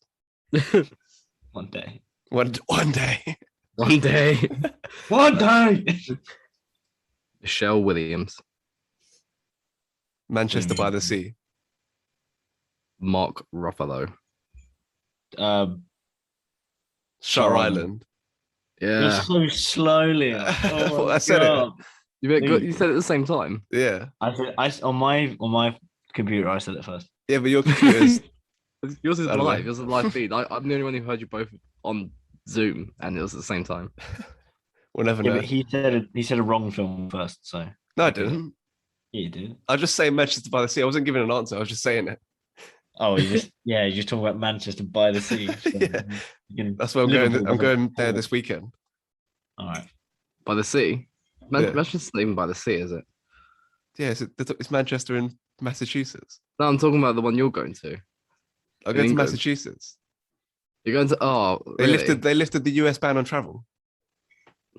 One day. One day. One day. One day. Michelle Williams. Manchester by the Sea. Mark Ruffalo. Shutter Island. You're Yeah. so slowly. Oh I said it. You said it at the same time. Yeah. I on my computer I said it first. Yeah, but your computer's Yours is I don't live. know. Yours is a live feed. I'm the only one who heard you both on Zoom, and it was at the same time. we'll never Yeah, know. but he said a wrong film first, so No, I didn't. yeah, you did. I was just saying Manchester by the Sea. I wasn't giving an answer. I was just saying it. Oh, you just talking about Manchester by the sea. So Yeah. you can- That's where I'm Liverpool going. I'm doesn't- going there this weekend. All right. By the sea. Yeah. Manchester's not even by the sea, is it? Yeah, it's Manchester in Massachusetts. No, I'm talking about the one you're going to. I'll In go to England. Massachusetts. You're going to. Oh, They really? lifted the US ban on travel.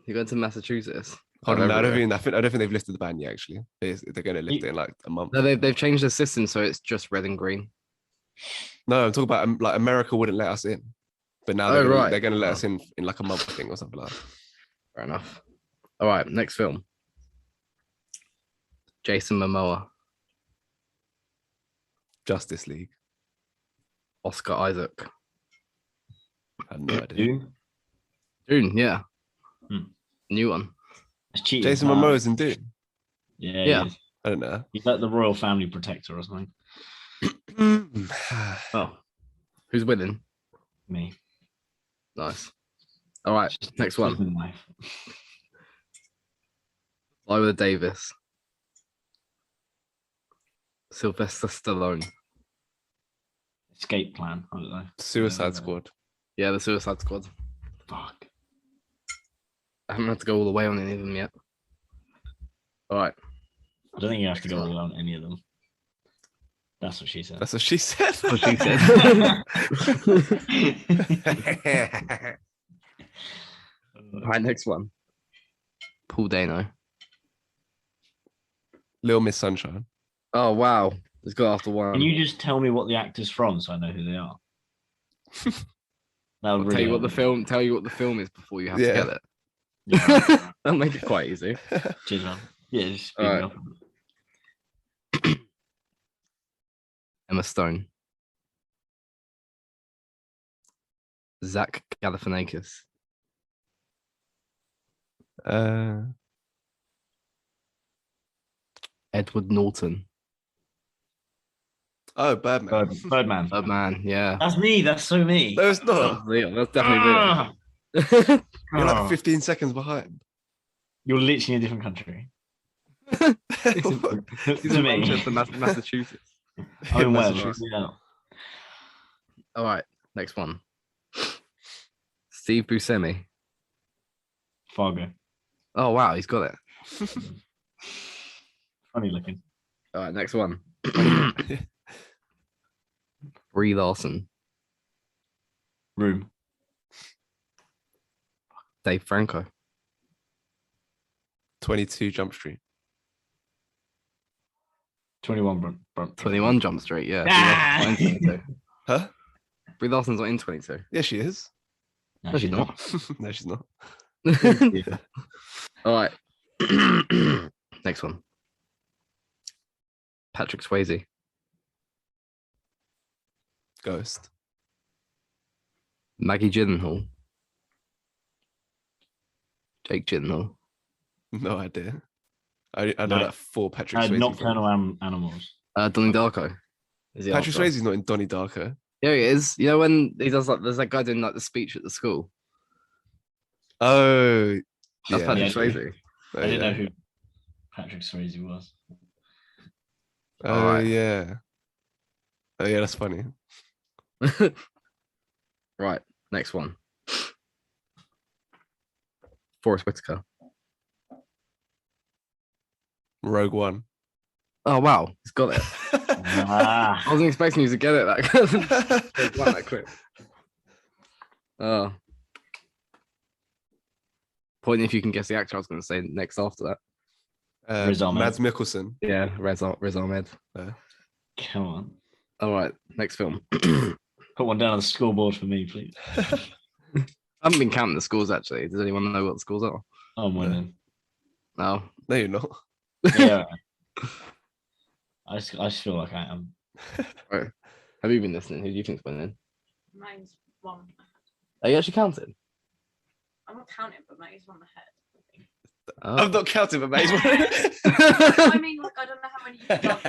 You're going to Massachusetts. Hold on, no, I don't Everywhere. think they've lifted the ban yet. Actually, they're going to lift it in like a month. No, they've changed the system so it's just red and green. No, I'm talking about like America wouldn't let us in, but now they're gonna let us in like a month, I think, or something like that. Fair enough. All right, next film. Jason Momoa, Justice League. Oscar Isaac. I have no idea. Dune, yeah. Hmm. New one. It's cheating. Jason Momoa's in Dune. Yeah, Yeah. he is. I don't know. He's like the royal family protector or something. Oh, who's winning? Me. Nice. All right, next one. Husband and wife. Viola Davis. Sylvester Stallone. Escape plan. I don't know. Suicide Squad. Yeah, the Suicide Squad. Fuck. I haven't had to go all the way on any of them yet. All right. I don't think you have to go all on any of them. That's what she said. That's what she said. That's what she said. All right, next one. Paul Dano. Little Miss Sunshine. Oh wow, it's got after one. Can you just tell me what the actor's from so I know who they are? That would tell you really what the help me. film? Tell you what the film is before you have Yeah. to get it. Yeah. That'll make it quite easy. Cheers, man. Yeah, just speed All me right. up. Emma Stone. Zach Galifianakis. Edward Norton. Oh, Birdman. Birdman. Oh man, yeah. That's me. That's so me. No, it's not. That's definitely Ah! Liam. You're like Ah. 15 seconds behind. You're literally in a different country. He's To in me. Manchester, Massachusetts. I'm in Wales. Massachusetts. Yeah. All right, next one. Steve Buscemi. Fargo. Oh wow, he's got it. Funny looking. All right, next one. Brie Larson. Room. Dave Franco. 22 Jump Street. 21. 21 Jump Street, yeah. Ah! Brie Larson's not in 22. Huh? Brie Larson's not in 22. Yeah, she is. No, she's not. No, she's not. Yeah. All right. Next one. Patrick Swayze. Ghost. Maggie Gyllenhaal. Jake Gyllenhaal. No idea. I know No. that 4 Patrick Swayze. Nocturnal films. Animals. Donnie Darko. Is the Patrick answer. Swayze's not in Donnie Darko. Yeah, he is. You know when he does like, there's that guy doing like the speech at the school. Oh, That's yeah. Patrick Yeah. Swayze. Oh, I didn't yeah. know who Patrick Swayze was. Oh, Alright. yeah. Oh, yeah, that's funny. Right, next one. Forrest Whitaker. Rogue One. Oh wow, he's got it. Ah, I wasn't expecting you to get it that quick. Oh. Point if you can guess the actor I was going to say next after that. Riz Ahmed. Mads Mikkelsen. Yeah, Riz Ahmed. come on. All right, next film. Put one down on the scoreboard for me, please. I haven't been counting the scores actually. Does anyone know what the scores are? I'm winning. No. No, you're not. Yeah. I just feel like I am. Right. Have you been listening? Who do you think's winning? Mine's one. Are you actually counting? I'm not counting, but mine's one ahead. I think. Oh. I'm not counting, but mate. I mean, like, I don't know how many you've done.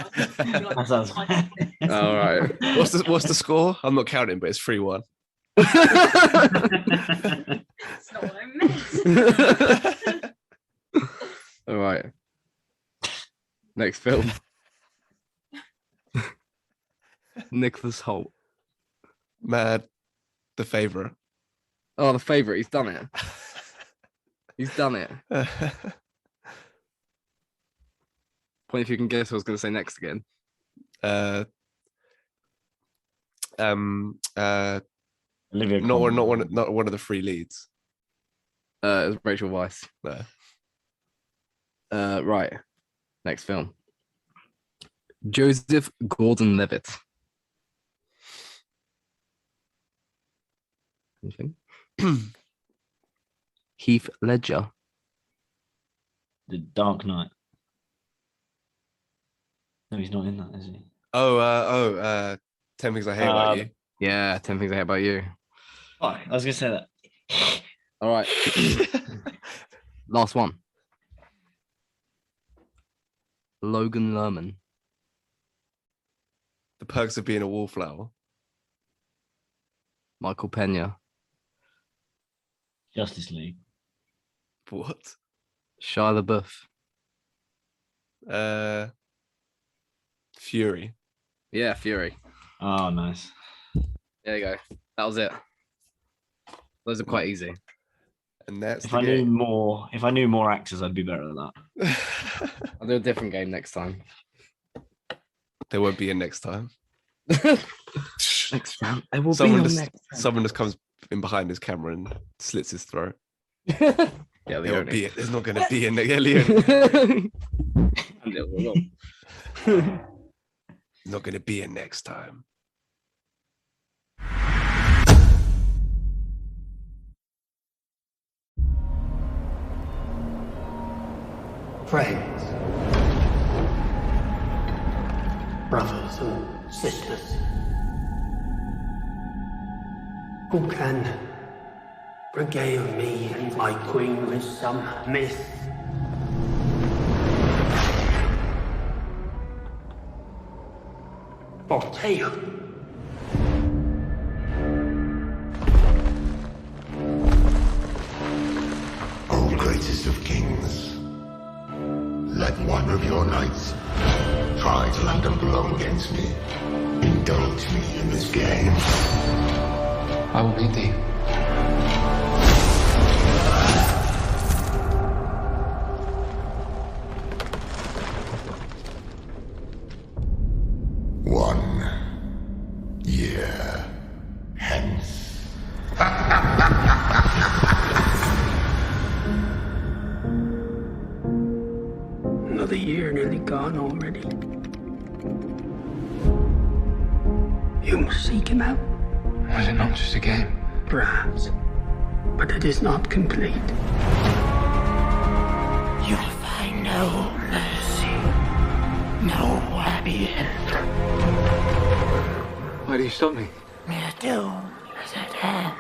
Like, That sounds like, fine. All right. What's the score? I'm not counting, but it's 3-1. That's not what I meant. All right. Next film. Nicholas Holt. Mad, the favorite. Oh, the favorite. He's done it. He's done it. Point if you can guess what I was going to say next again. Olivia not Colman. one of the 3 leads. It was Rachel Weisz. No. Right. Next film. Joseph Gordon-Levitt. Anything? Heath Ledger. The Dark Knight. No, he's not in that, is he? 10 Things I Hate About You. Yeah, 10 Things I Hate About You. Oh, I was gonna say that. All right. Last one. Logan Lerman. The Perks of Being a Wallflower. Michael Pena. Justice League. What? Shia LaBeouf. Fury. Yeah, Fury. Oh, nice. There you go. That was it. Those are quite easy. And that's If the I knew game. more actors, I'd be better at that. I'll do a different game next time. There won't be a next time. Next round. I will Someone be on just next round. someone just comes in behind his camera and slits his throat. Yeah, There's not going to be a Leone. Not going to be a next time. Friends, brothers and sisters, who can regale me and my queen with some myth or tale? O greatest of kings, let one of your knights try to land a blow against me. Indulge me in this game. I will meet thee. One year hence. Another year nearly gone already. You must seek him out. Was it not just a game? Perhaps, but it is not complete. You'll find no mercy, no happy end. Why do you stop me? Your doom is at hand.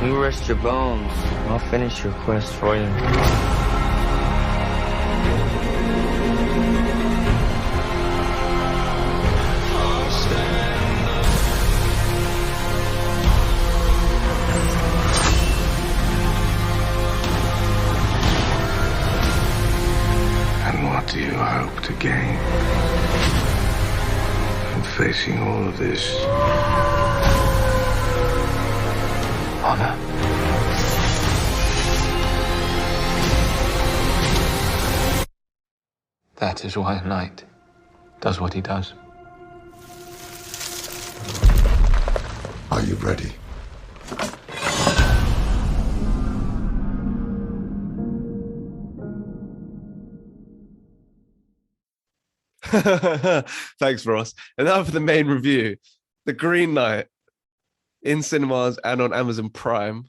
You rest your bones. I'll finish your quest for you. And what do you hope to gain from facing all of this? Honor. That is why a knight does what he does. Are you ready? Thanks, Ross. And now for the main review. The Green Knight in cinemas and on Amazon Prime,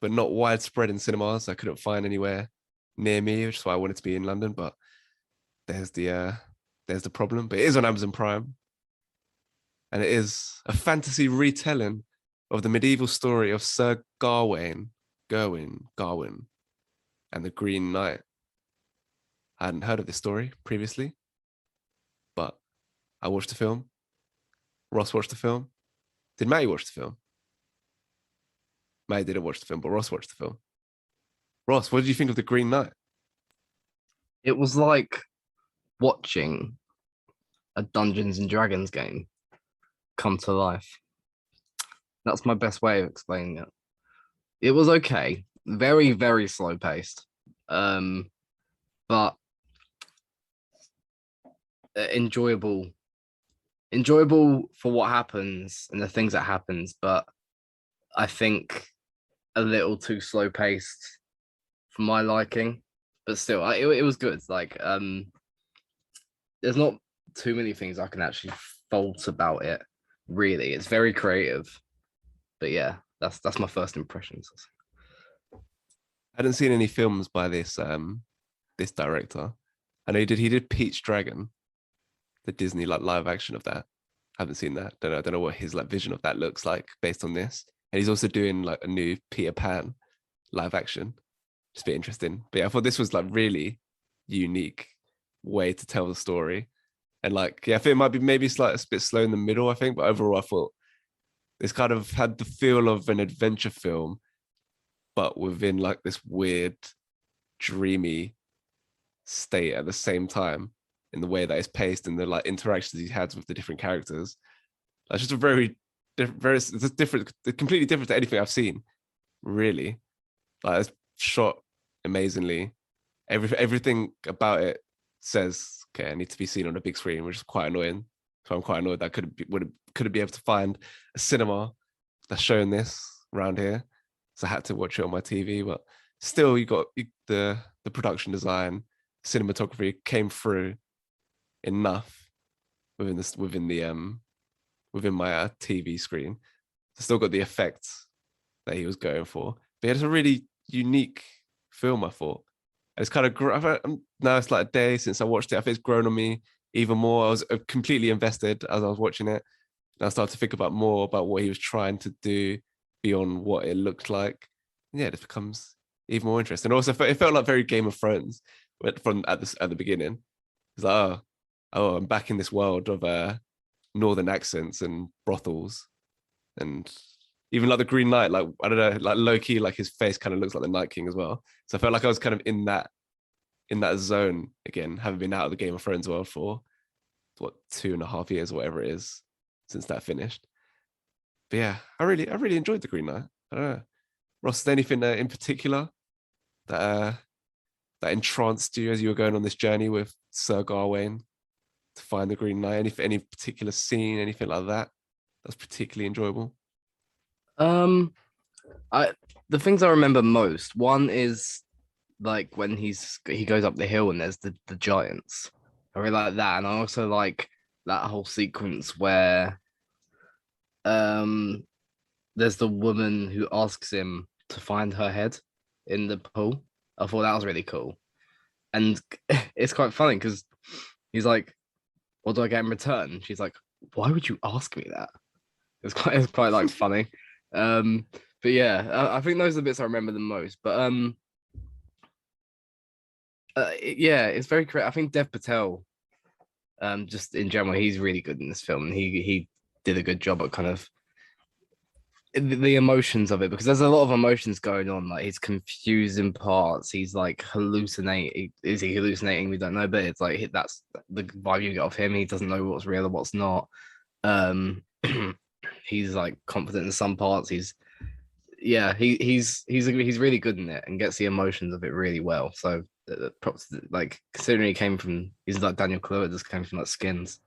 but not widespread in cinemas. I couldn't find anywhere near me, which is why I wanted to be in London. But there's the problem. But it is on Amazon Prime, and it is a fantasy retelling of the medieval story of Sir Gawain, and the Green Knight. I hadn't heard of this story previously, but I watched the film. Ross watched the film. Did Matty watch the film? Matty didn't watch the film, but Ross watched the film. Ross, what did you think of the Green Knight? It was like watching a Dungeons and Dragons game come to life. That's my best way of explaining it. It was okay, very, very slow paced, but enjoyable enjoyable for what happens and the things that happens, but I think a little too slow paced for my liking. But still, it was good. Like, there's not too many things I can actually fault about it. Really, it's very creative. But yeah, that's my first impressions. I hadn't seen any films by this director. I know he did Pete's Dragon, the Disney like live action of that. I haven't seen that. Don't know what his like vision of that looks like based on this. And he's also doing like a new Peter Pan live action. It's a bit interesting. But yeah, I thought this was like really unique way to tell the story. And like, yeah, I think it might be maybe a bit slow in the middle, I think, but overall I thought this kind of had the feel of an adventure film, but within like this weird, dreamy state at the same time, in the way that it's paced and the like interactions he had with the different characters. That's just a very different, completely different to anything I've seen, really. Like it's shot amazingly. Everything about it says, okay, I need to be seen on a big screen, which is quite annoying. So I'm quite annoyed that I couldn't be able to find a cinema that's showing this around here. So I had to watch it on my TV. But still, you got the production design, cinematography came through enough within my TV screen. I still got the effects that he was going for. But it's a really unique film, I thought. And it's kind of now it's like a day since I watched it. I think it's grown on me even more. I was completely invested as I was watching it. And I started to think more about what he was trying to do beyond what it looked like. And yeah, it just becomes even more interesting. Also, it felt like very Game of Thrones from at the beginning. It's like, oh, I'm back in this world of northern accents and brothels, and even like the Green Knight, like I don't know, like low key, like his face kind of looks like the Night King as well. So I felt like I was kind of in that zone again, having been out of the Game of Thrones world for 2.5 years or whatever it is since that finished. But yeah, I really enjoyed the Green Knight. I don't know, Ross, is there anything in particular that entranced you as you were going on this journey with Sir Gawain to find the Green Knight? Any particular scene, anything like that that's particularly enjoyable? The things I remember most, one is like when he goes up the hill and there's the giants. I really like that, and I also like that whole sequence where there's the woman who asks him to find her head in the pool. I thought that was really cool, and it's quite funny because he's like, "What do I get in return?" She's like, "Why would you ask me that?" It's quite like funny. But yeah, I think those are the bits I remember the most. But yeah, it's very correct. I think Dev Patel, just in general, he's really good in this film, and he did a good job at kind of the emotions of it, because there's a lot of emotions going on. Like he's confused in parts. He's like hallucinating. Is he hallucinating? We don't know, but it's like that's the vibe you get off him. He doesn't know what's real or what's not. He's like confident in some parts. He's really good in it and gets the emotions of it really well. So props, like considering he's like Daniel Kaluuya, just came from like Skins.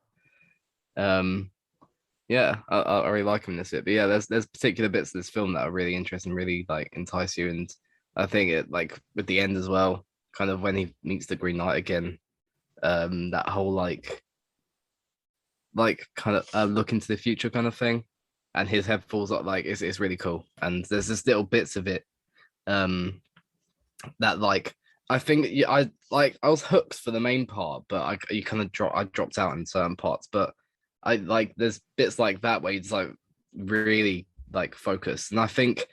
Yeah, I really like him in this bit. But yeah, there's particular bits of this film that are really interesting, really like entice you. And I think it, like with the end as well, kind of when he meets the Green Knight again, that whole like kind of look into the future kind of thing, and his head falls up, like it's really cool. And there's just little bits of it that like I think I was hooked for the main part, but I dropped out in certain parts. But I like there's bits like that where it's like really like focused. And I think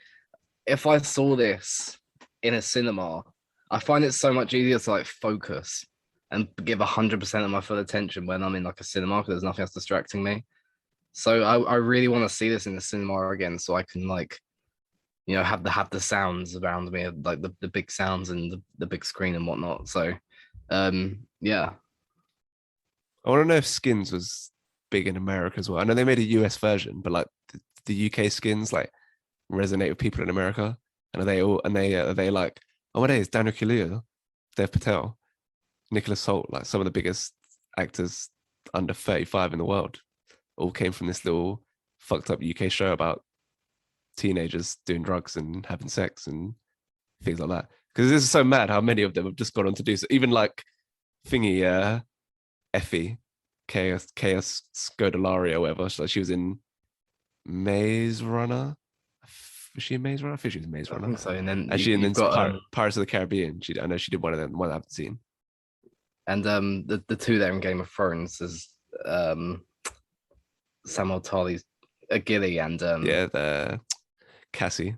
if I saw this in a cinema, I find it so much easier to like focus and give 100% of my full attention when I'm in like a cinema, because there's nothing else distracting me. So I really want to see this in the cinema again, so I can like, you know, have the sounds around me, like the big sounds and the big screen and whatnot. So yeah. I want to know if Skins was big in America as well. I know they made a US version, but like the UK Skins like resonate with people in America. And are they like, oh, what is Daniel Kaluuya, Dev Patel, Nicholas Hoult, like some of the biggest actors under 35 in the world? all came from this little fucked up UK show about teenagers doing drugs and having sex and things like that. Because this is so mad how many of them have just gone on to do so. Even like thingy, Effie, Chaos Scodelario or whatever. So she was in Maze Runner. Was she in Maze Runner? I think she was in Maze I Runner. think so. And then Actually, and then you've got Pirates of the Caribbean. I know she did one of them. One I haven't seen. and the two there in Game of Thrones is Samuel Tarly's Gilly and Yeah, the Cassie.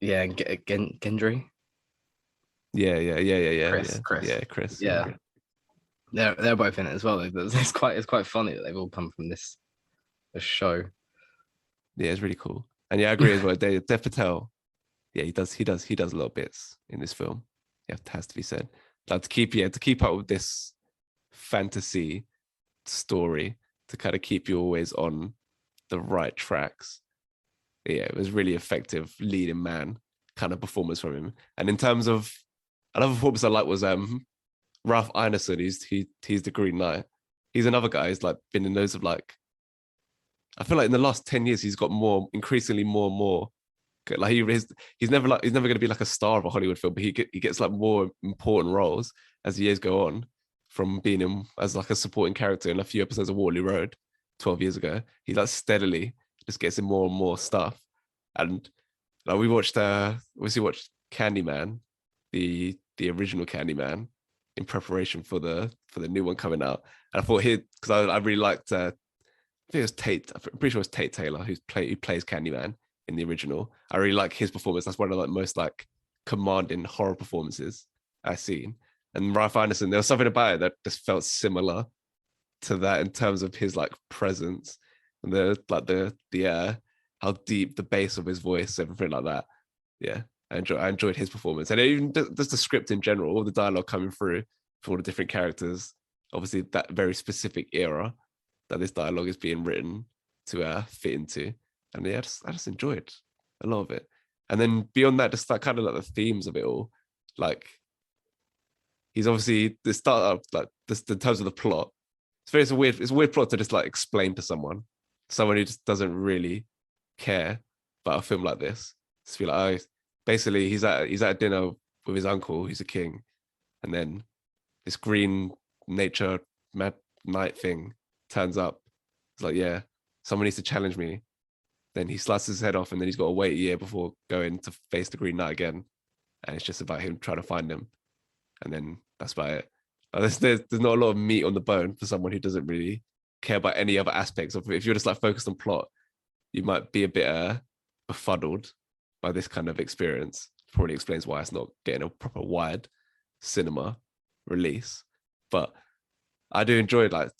yeah, and Gendry. Yeah. Chris. Yeah, Chris. Yeah. They're both in it as well. It's quite funny that they've all come from this show. Yeah, it's really cool. And yeah, I agree as well. Dev Patel, yeah, he does little bits in this film. Yeah, it has to be said. Like to keep up with this fantasy story, to kind of keep you always on the right tracks. Yeah, it was really effective leading man kind of performance from him. And in terms of another performance I like was Ralph Ineson. He's the Green Knight. He's another guy who's like been in those of like, I feel like in the last 10 years he's got increasingly more and more. Like he's never going to be like a star of a Hollywood film, but he gets like more important roles as the years go on, from being in as like a supporting character in a few episodes of Waterloo Road 12 years ago. He like steadily just gets in more and more stuff. And like we watched Candyman, the original Candyman, in preparation for the new one coming out. And I thought because I really liked I think it was Tate. I'm pretty sure it was Tate Taylor who plays Candyman in the original. I really like his performance. That's one of the most like commanding horror performances I've seen. And Ralph Ineson, there was something about it that just felt similar to that in terms of his like presence and the how deep the bass of his voice, everything like that. Yeah, I enjoyed his performance, and even just the script in general, all the dialogue coming through for all the different characters. Obviously, that very specific era that this dialogue is being written to fit into, and yeah, I just enjoyed a lot of it. And then beyond that, just like kind of like the themes of it all, like he's obviously the startup, like just in terms of the plot. It's a weird plot to just like explain to someone who just doesn't really care about a film like this. Just feel like basically he's at dinner with his uncle who's a king, and then this green nature mad knight thing turns up. It's like, yeah, someone needs to challenge me. Then he slices his head off, and then he's got to wait a year before going to face the Green Knight again. And it's just about him trying to find him. And then that's about it. There's not a lot of meat on the bone for someone who doesn't really care about any other aspects of it. If you're just like focused on plot, you might be a bit befuddled by this kind of experience. Probably explains why it's not getting a proper wide cinema release. But I do enjoy like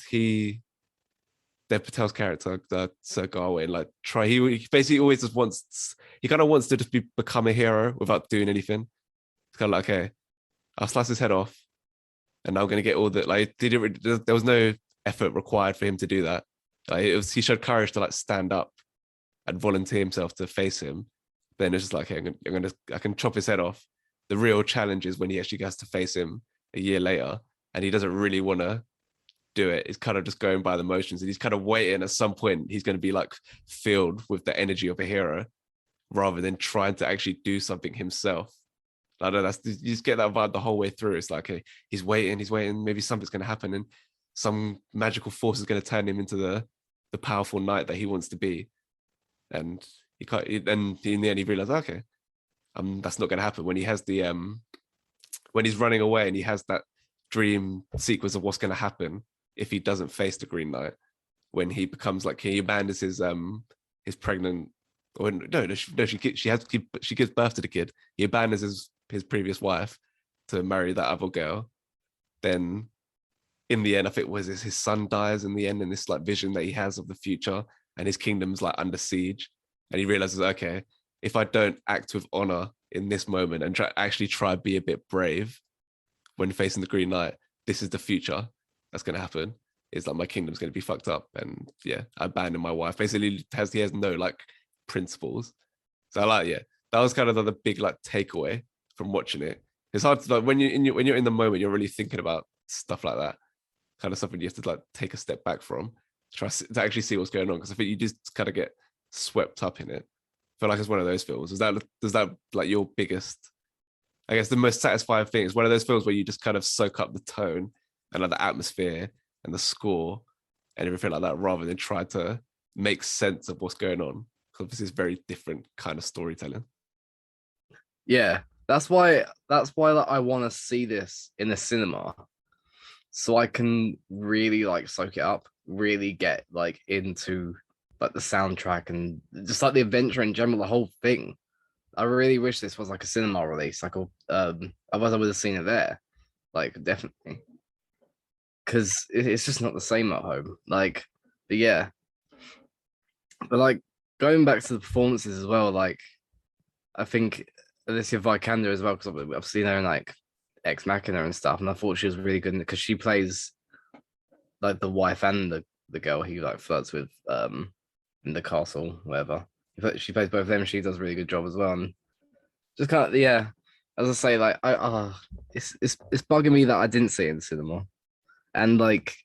Dev Patel's character, Sir Gawain, like he basically always just wants to just become a hero without doing anything. It's kind of like, okay, I'll slice his head off, and now I'm going to get all the like. There was no effort required for him to do that. Like he showed courage to like stand up and volunteer himself to face him. Then it's just like, okay, I can chop his head off. The real challenge is when he actually has to face him a year later, and he doesn't really want to do it. He's kind of just going by the motions, and he's kind of waiting at some point he's going to be like filled with the energy of a hero rather than trying to actually do something himself. I don't know, you just get that vibe the whole way through. It's like, okay, he's waiting, maybe something's going to happen, and some magical force is going to turn him into the powerful knight that he wants to be. And and in the end he realized, okay, that's not going to happen. When he has when he's running away and he has that dream sequence of what's going to happen if he doesn't face the Green Knight, when he becomes like, he abandons his pregnant, or no, she gives birth to the kid. He abandons his previous wife to marry that other girl. Then in the end, I think his son dies in the end, in this like vision that he has of the future, and his kingdom's like under siege. And he realizes, okay, if I don't act with honor in this moment and actually try to be a bit brave when facing the Green Knight, this is the future that's going to happen. It's like my kingdom's going to be fucked up, and yeah, I abandoned my wife. Basically, he has no like principles. So I like, yeah, that was kind of the big like takeaway from watching it. It's hard to like when you're in the moment, you're really thinking about stuff like that, kind of something you have to like take a step back from. to actually see what's going on, because I think you just kind of get swept up in it. I feel like it's one of those films. Does that like your biggest, I guess the most satisfying thing is one of those films where you just kind of soak up the tone and like the atmosphere and the score and everything like that, rather than try to make sense of what's going on, because this is very different kind of storytelling. Yeah, that's why like, I want to see this in the cinema, so I can really like soak it up, really get like into like the soundtrack and just like the adventure in general, the whole thing. I really wish this was like a cinema release, like otherwise I would have seen it there, like definitely, because it's just not the same at home. Like, but yeah, but like going back to the performances as well, like I think Alicia Vikander as well, because I've seen her in like Ex Machina and stuff, and I thought she was really good because she plays like the wife and the girl he like flirts with in the castle, whatever. She plays both of them. She does a really good job as well, and just kind of yeah. As I say, like it's bugging me that I didn't see it in the cinema, and like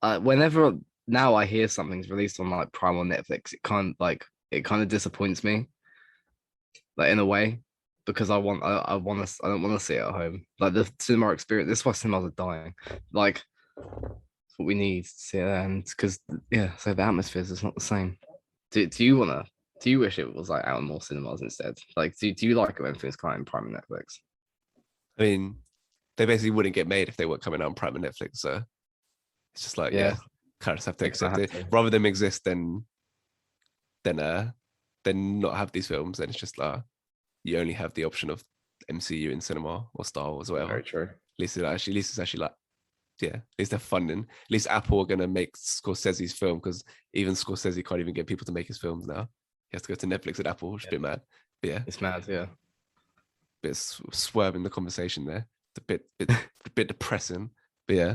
whenever now I hear something's released on like Prime or Netflix, it kind of disappoints me, like in a way, because I don't want to see it at home. Like the cinema experience, this is why cinemas are dying. Like it's what we need to see it, and because yeah, so the atmosphere is not the same. Do you wish it was like out in more cinemas instead? Like, do you like it when things come out in Prime and Netflix? I mean, they basically wouldn't get made if they weren't coming out on Prime and Netflix. So it's just like, yeah, kind of just have to accept it. Rather than exist than not have these films. Then it's just you only have the option of MCU in cinema or Star Wars or whatever. Very true. At least it's actually like, yeah, at least they're funding. At least Apple are gonna make Scorsese's film, because even Scorsese can't even get people to make his films now. He has to go to Netflix and Apple, which is a bit mad. But yeah, it's mad. Yeah, bit swerving the conversation there. It's a bit depressing. But yeah,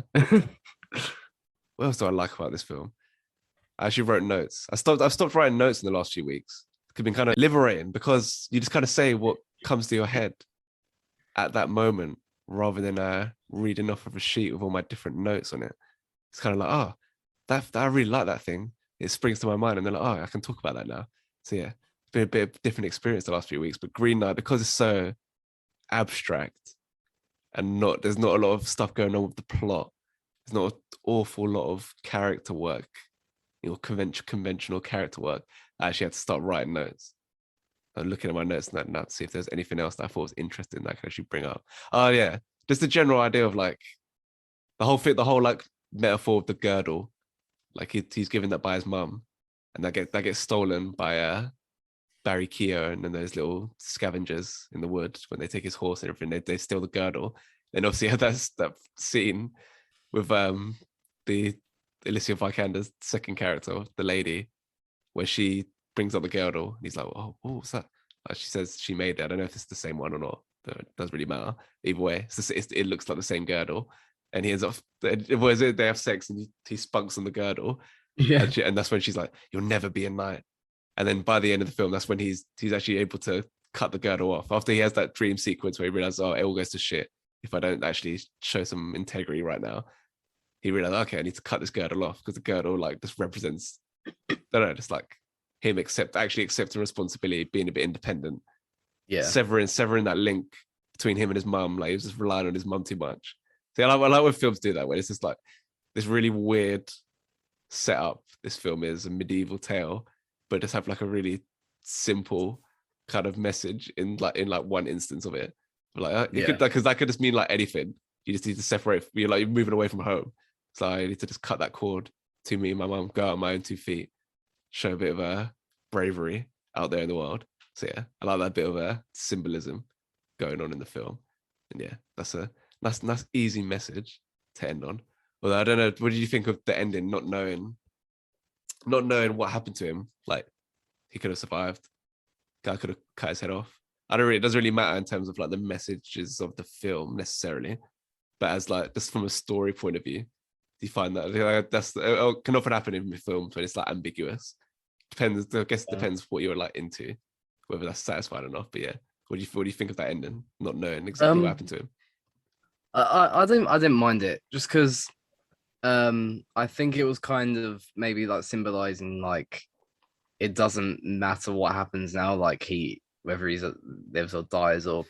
what else do I like about this film? I actually wrote notes. I've stopped writing notes in the last few weeks. It's been kind of liberating, because you just kind of say what comes to your head at that moment, rather than reading off of a sheet with all my different notes on it. It's kind of like, that I really like that thing. It springs to my mind, and then like, I can talk about that now. So yeah, it's been a bit of a different experience the last few weeks. But Green Knight, because it's so abstract and there's not a lot of stuff going on with the plot. There's not an awful lot of character work, conventional character work. I actually had to start writing notes. I'm looking at my notes now to see if there's anything else that I thought was interesting that I can actually bring up. Oh yeah, just the general idea of like the whole like metaphor of the girdle. Like he's given that by his mum, and that gets stolen by Barry Keogh and then those little scavengers in the wood when they take his horse and everything. They steal the girdle. And obviously that's that scene with the Alicia Vikander's second character, the lady, where she brings up the girdle. And he's like, oh, what's that? She says she made it. I don't know if it's the same one or not. It doesn't really matter. Either way, it looks like the same girdle. And he ends up, they have sex and he spunks on the girdle. Yeah. And that's when she's like, you'll never be a knight. And then by the end of the film, that's when he's actually able to cut the girdle off. After he has that dream sequence where he realizes, it all goes to shit if I don't actually show some integrity right now. He realized, okay, I need to cut this girdle off, because the girdle like just represents, I don't know, just like him actually accepting responsibility, being a bit independent. Yeah. Severing that link between him and his mum. Like he was just relying on his mum too much. See, I like when films do that, where it's just like this really weird setup. This film is a medieval tale, but just have like a really simple kind of message in one instance of it. Like because that could just mean like anything. You just need to separate. You're moving away from home, so I need to just cut that cord to me and my mum, go out on my own 2 feet, show a bit of bravery out there in the world. So yeah, I like that bit of symbolism going on in the film, and yeah, that's a nice easy message to end on. Although I don't know, what did you think of the ending? Not knowing what happened to him. Like he could have survived. Guy could have cut his head off. It doesn't really matter in terms of like the messages of the film necessarily, but as like just from a story point of view, do you find that it can often happen in films when it's like ambiguous? Depends. I guess it depends what you're like into, whether that's satisfying or not. But yeah, what do you think of that ending? Not knowing exactly what happened to him. I didn't mind it, just because I think it was kind of maybe like symbolizing like it doesn't matter what happens now, like whether he's lives or dies or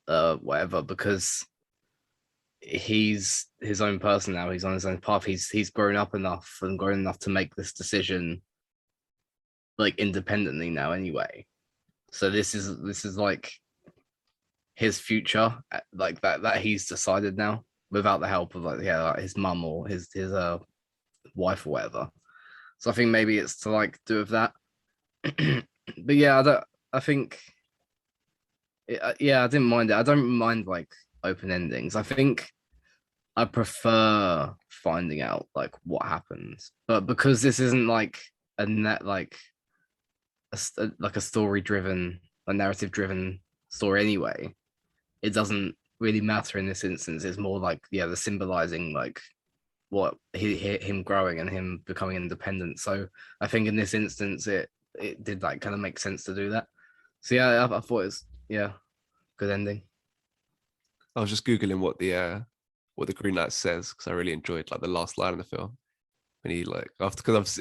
whatever, because he's his own person now. He's on his own path. He's grown up enough and grown enough to make this decision like independently now anyway. So this is like his future, like that he's decided now without the help of like his mum or his wife or whatever. So I think maybe it's to like do with that. But yeah, I think yeah, I didn't mind it. I don't mind like open endings. I think I prefer finding out like what happens, but because this isn't like a net like like a story driven, a narrative driven story anyway, it doesn't really matter in this instance. It's more like the symbolizing like what him growing and him becoming independent. So I think in this instance it did like kind of make sense to do that. So yeah, I thought it's good ending. I was just googling what the Green Knight says because I really enjoyed like the last line of the film when he like after because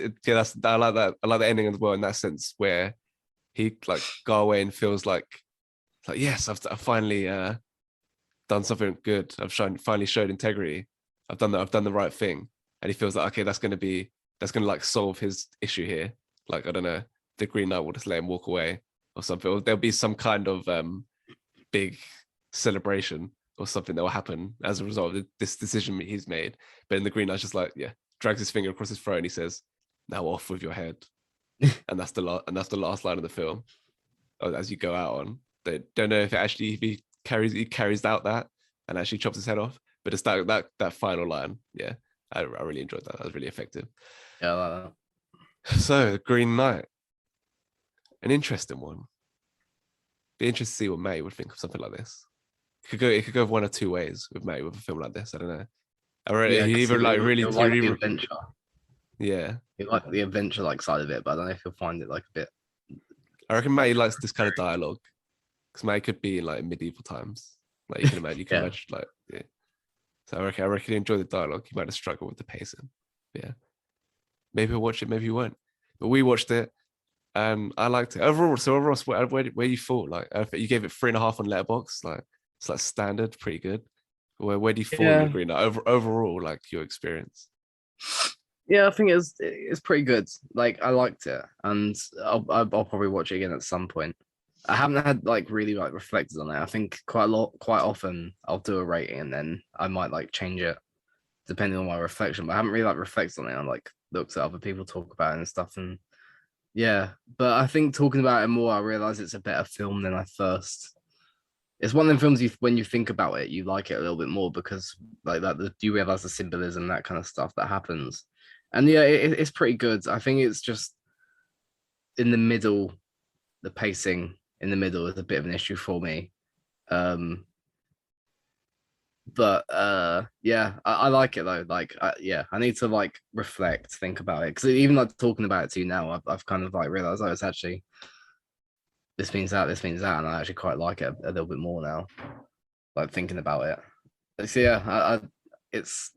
I like that. I like the ending as well in that sense where he like go away and feels like yes, I've finally done something good. Finally showed integrity. I've done the right thing, and he feels like okay, that's gonna like solve his issue here. Like I don't know, the Green Knight will just let him walk away or something. Or there'll be some kind of big celebration or something that will happen as a result of this decision he's made. But in the Green Knight's just like drags his finger across his throat and he says, "Now off with your head," and that's the last line of the film. As you go out on, they don't know if he carries out that and actually chops his head off. But it's that final line. Yeah, I really enjoyed that. That was really effective. Yeah, I like that. So Green Knight, an interesting one. Be interested to see what May would think of something like this. It could go one or two ways with May with a film like this. I don't know. He either like really like the adventure. Yeah, he like the adventure like side of it, but I don't know if he'll find it like a bit. I reckon May likes this kind of dialogue because May could be in like medieval times. Like you can imagine, imagine like yeah. So I reckon he enjoyed the dialogue. He might have struggled with the pacing. Yeah, maybe he'll watch it, maybe he won't. But we watched it, and I liked it overall. So overall, where you thought like you gave it 3.5 on Letterboxd, like it's like standard, pretty good. Where do you fall in the Green Knight overall, like your experience? Yeah, I think it's pretty good. Like I liked it, and I'll probably watch it again at some point. I haven't had like really like reflected on it. I think quite often I'll do a rating and then I might like change it depending on my reflection. But I haven't really like reflected on it. I like looked at other people talk about it and stuff, and yeah. But I think talking about it more, I realize it's a better film than I first. It's one of them films when you think about it, you like it a little bit more because like that you realize the symbolism, that kind of stuff that happens. And yeah, it's pretty good. I think it's just in the middle, the pacing in the middle is a bit of an issue for me. But yeah, I like it though. Like I need to like reflect, think about it, because even like talking about it to you now, I've kind of like realized it's actually this means that, and I actually quite like it a little bit more now. Like thinking about it. So yeah, it's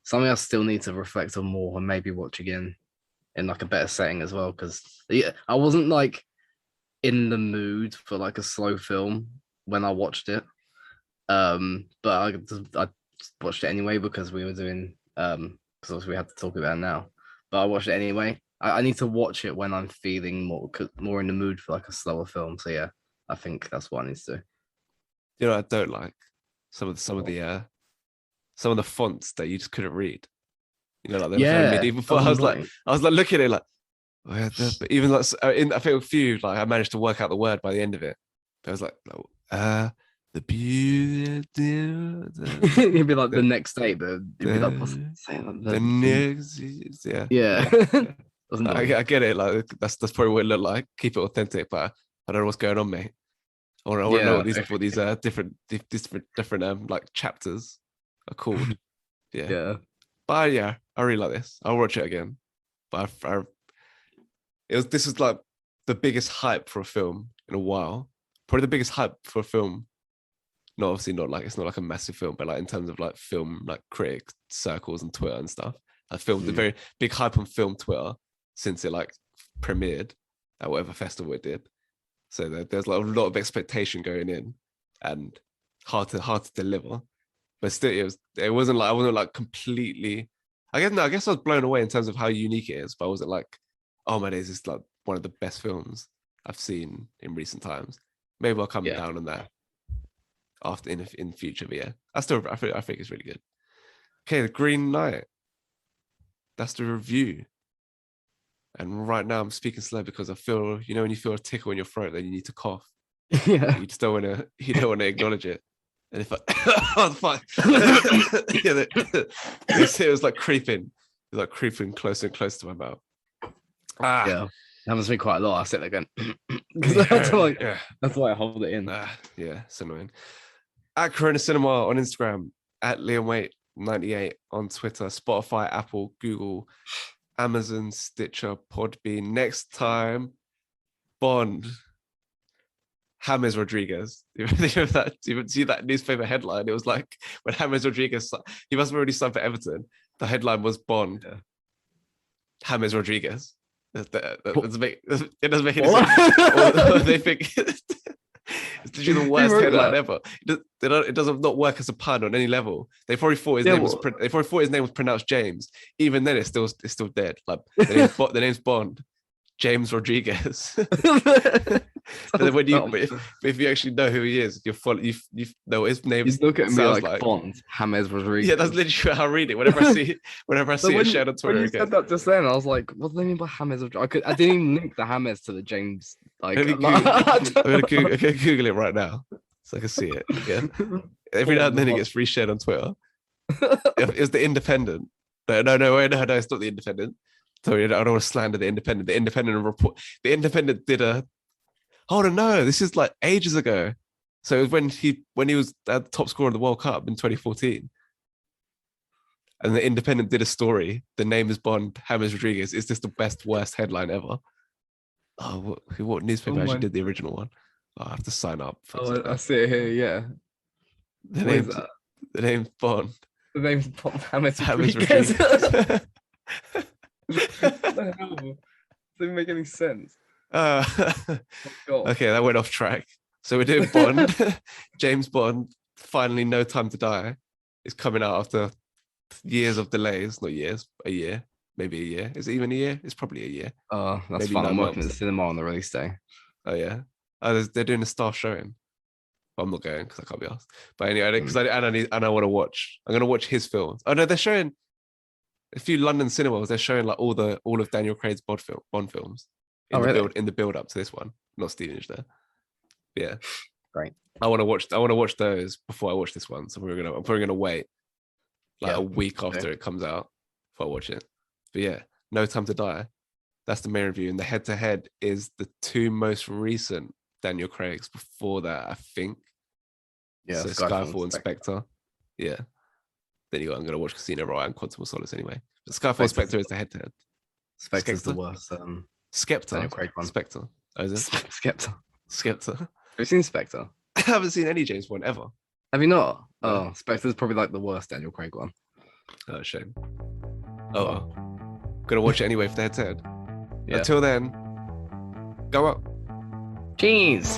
something I still need to reflect on more and maybe watch again in like a better setting as well. Because I wasn't like in the mood for like a slow film when I watched it. But I watched it anyway because we were doing because we had to talk about it now. But I watched it anyway. I need to watch it when I'm feeling more in the mood for like a slower film. So yeah, I think that's what I need to do. You know, I don't like some of the fonts that you just couldn't read. You know, like medieval fonts. I was like looking at it like, but even like I think a few like I managed to work out the word by the end of it. But I was like, the beauty. It'd be like the next day, but it'd be like the next. Yeah. I get it. Like that's probably what it looked like. Keep it authentic, but I don't know what's going on, mate. I want to know what these different like chapters are called. Yeah. But yeah, I really like this. I'll watch it again. But this is like the biggest hype for a film in a while. Probably the biggest hype for a film Not obviously not like it's not like a massive film, but like in terms of like film like critic circles and Twitter and stuff. I filmed a very big hype on film Twitter since it like premiered at whatever festival it did. So there's like a lot of expectation going in, and hard to deliver. But still, it wasn't like I wasn't like completely. I guess I was blown away in terms of how unique it is, but I wasn't like, oh my days, it's like one of the best films I've seen in recent times. Maybe I'll come down on that after in future, but yeah, I think it's really good. Okay, The Green Knight. That's the review. And right now I'm speaking slow because I feel, when you feel a tickle in your throat, then you need to cough. Yeah. You just don't want to acknowledge it. And if I, oh fuck, yeah, it was like creeping. It was like creeping closer and closer to my mouth. Yeah, that happens to me quite a lot. I sit there again because that's why I hold it in. Yeah, it's annoying. At Corona Cinema on Instagram, at Liam Waite 98 on Twitter, Spotify, Apple, Google, Amazon, Stitcher, Podbean. Next time, Bond. James Rodriguez. You see that newspaper headline? It was like when James Rodriguez, he must have already signed for Everton. The headline was Bond. Yeah. James Rodriguez. It doesn't make any sense. They think it's literally the worst headline ever. It doesn't not work as a pun on any level. They probably thought his name was pronounced James. Even then, it's still dead. Like the name's Bond. James Rodriguez. And then when if you actually know who he is, you know his name. He's looking at me like Bond, James Rodriguez. Yeah, that's literally how I read it. Whenever I see it shared on Twitter. When you said that just then, I was like, what do they mean by James Rodriguez? I didn't even link the James to the James. Like, I'm gonna Google it right now so I can see it. Yeah. Every now and then it gets reshared on Twitter. It's the Independent. No, it's not the Independent. Sorry, I don't want to slander the Independent. The Independent did a. Oh no, this is like ages ago. So it was when he was at the top scorer of the World Cup in 2014. And the Independent did a story. The name is Bond, James Rodriguez. Is this the worst headline ever? Oh, what newspaper actually did the original one? Oh, I have to sign up. I see it here, yeah. The name's Bond. The name's Bond, James Rodriguez. What the hell? Doesn't make any sense. Okay, that went off track. So we're doing Bond. James Bond, finally No Time to Die, is coming out after years of delays. Not years, a year. Maybe a year. Is it even a year? It's probably a year. Oh, that's fun. I'm working at the cinema on the release day. Oh, yeah. They're doing a staff showing. But I'm not going because I can't be asked. But anyway, because I want to watch. I'm going to watch his films. Oh, no, they're showing a few London cinemas. They're showing like all of Daniel Craig's Bond films. In the build up to this one, not Stevenage there. But yeah, great. I want to watch those before I watch this one. So I'm probably gonna wait like a week after it comes out before I watch it. But yeah, No Time to Die. That's the main review, and the head to head is the two most recent Daniel Craig's. Before that, I think. Yeah, so Skyfall and Spectre. Yeah. Then I'm gonna watch Casino Royale and Quantum of Solace anyway. But Skyfall and Spectre is the head to head. Spectre's the worst. Skepta. Spectre. Oh, is it? Skepta. Have you seen Spectre? I haven't seen any James Bond ever. Have you not? Oh, Spectre's probably like the worst Daniel Craig one. Oh, shame. Oh, well. Gonna watch it anyway for the head to head. Until then, go up. Cheese.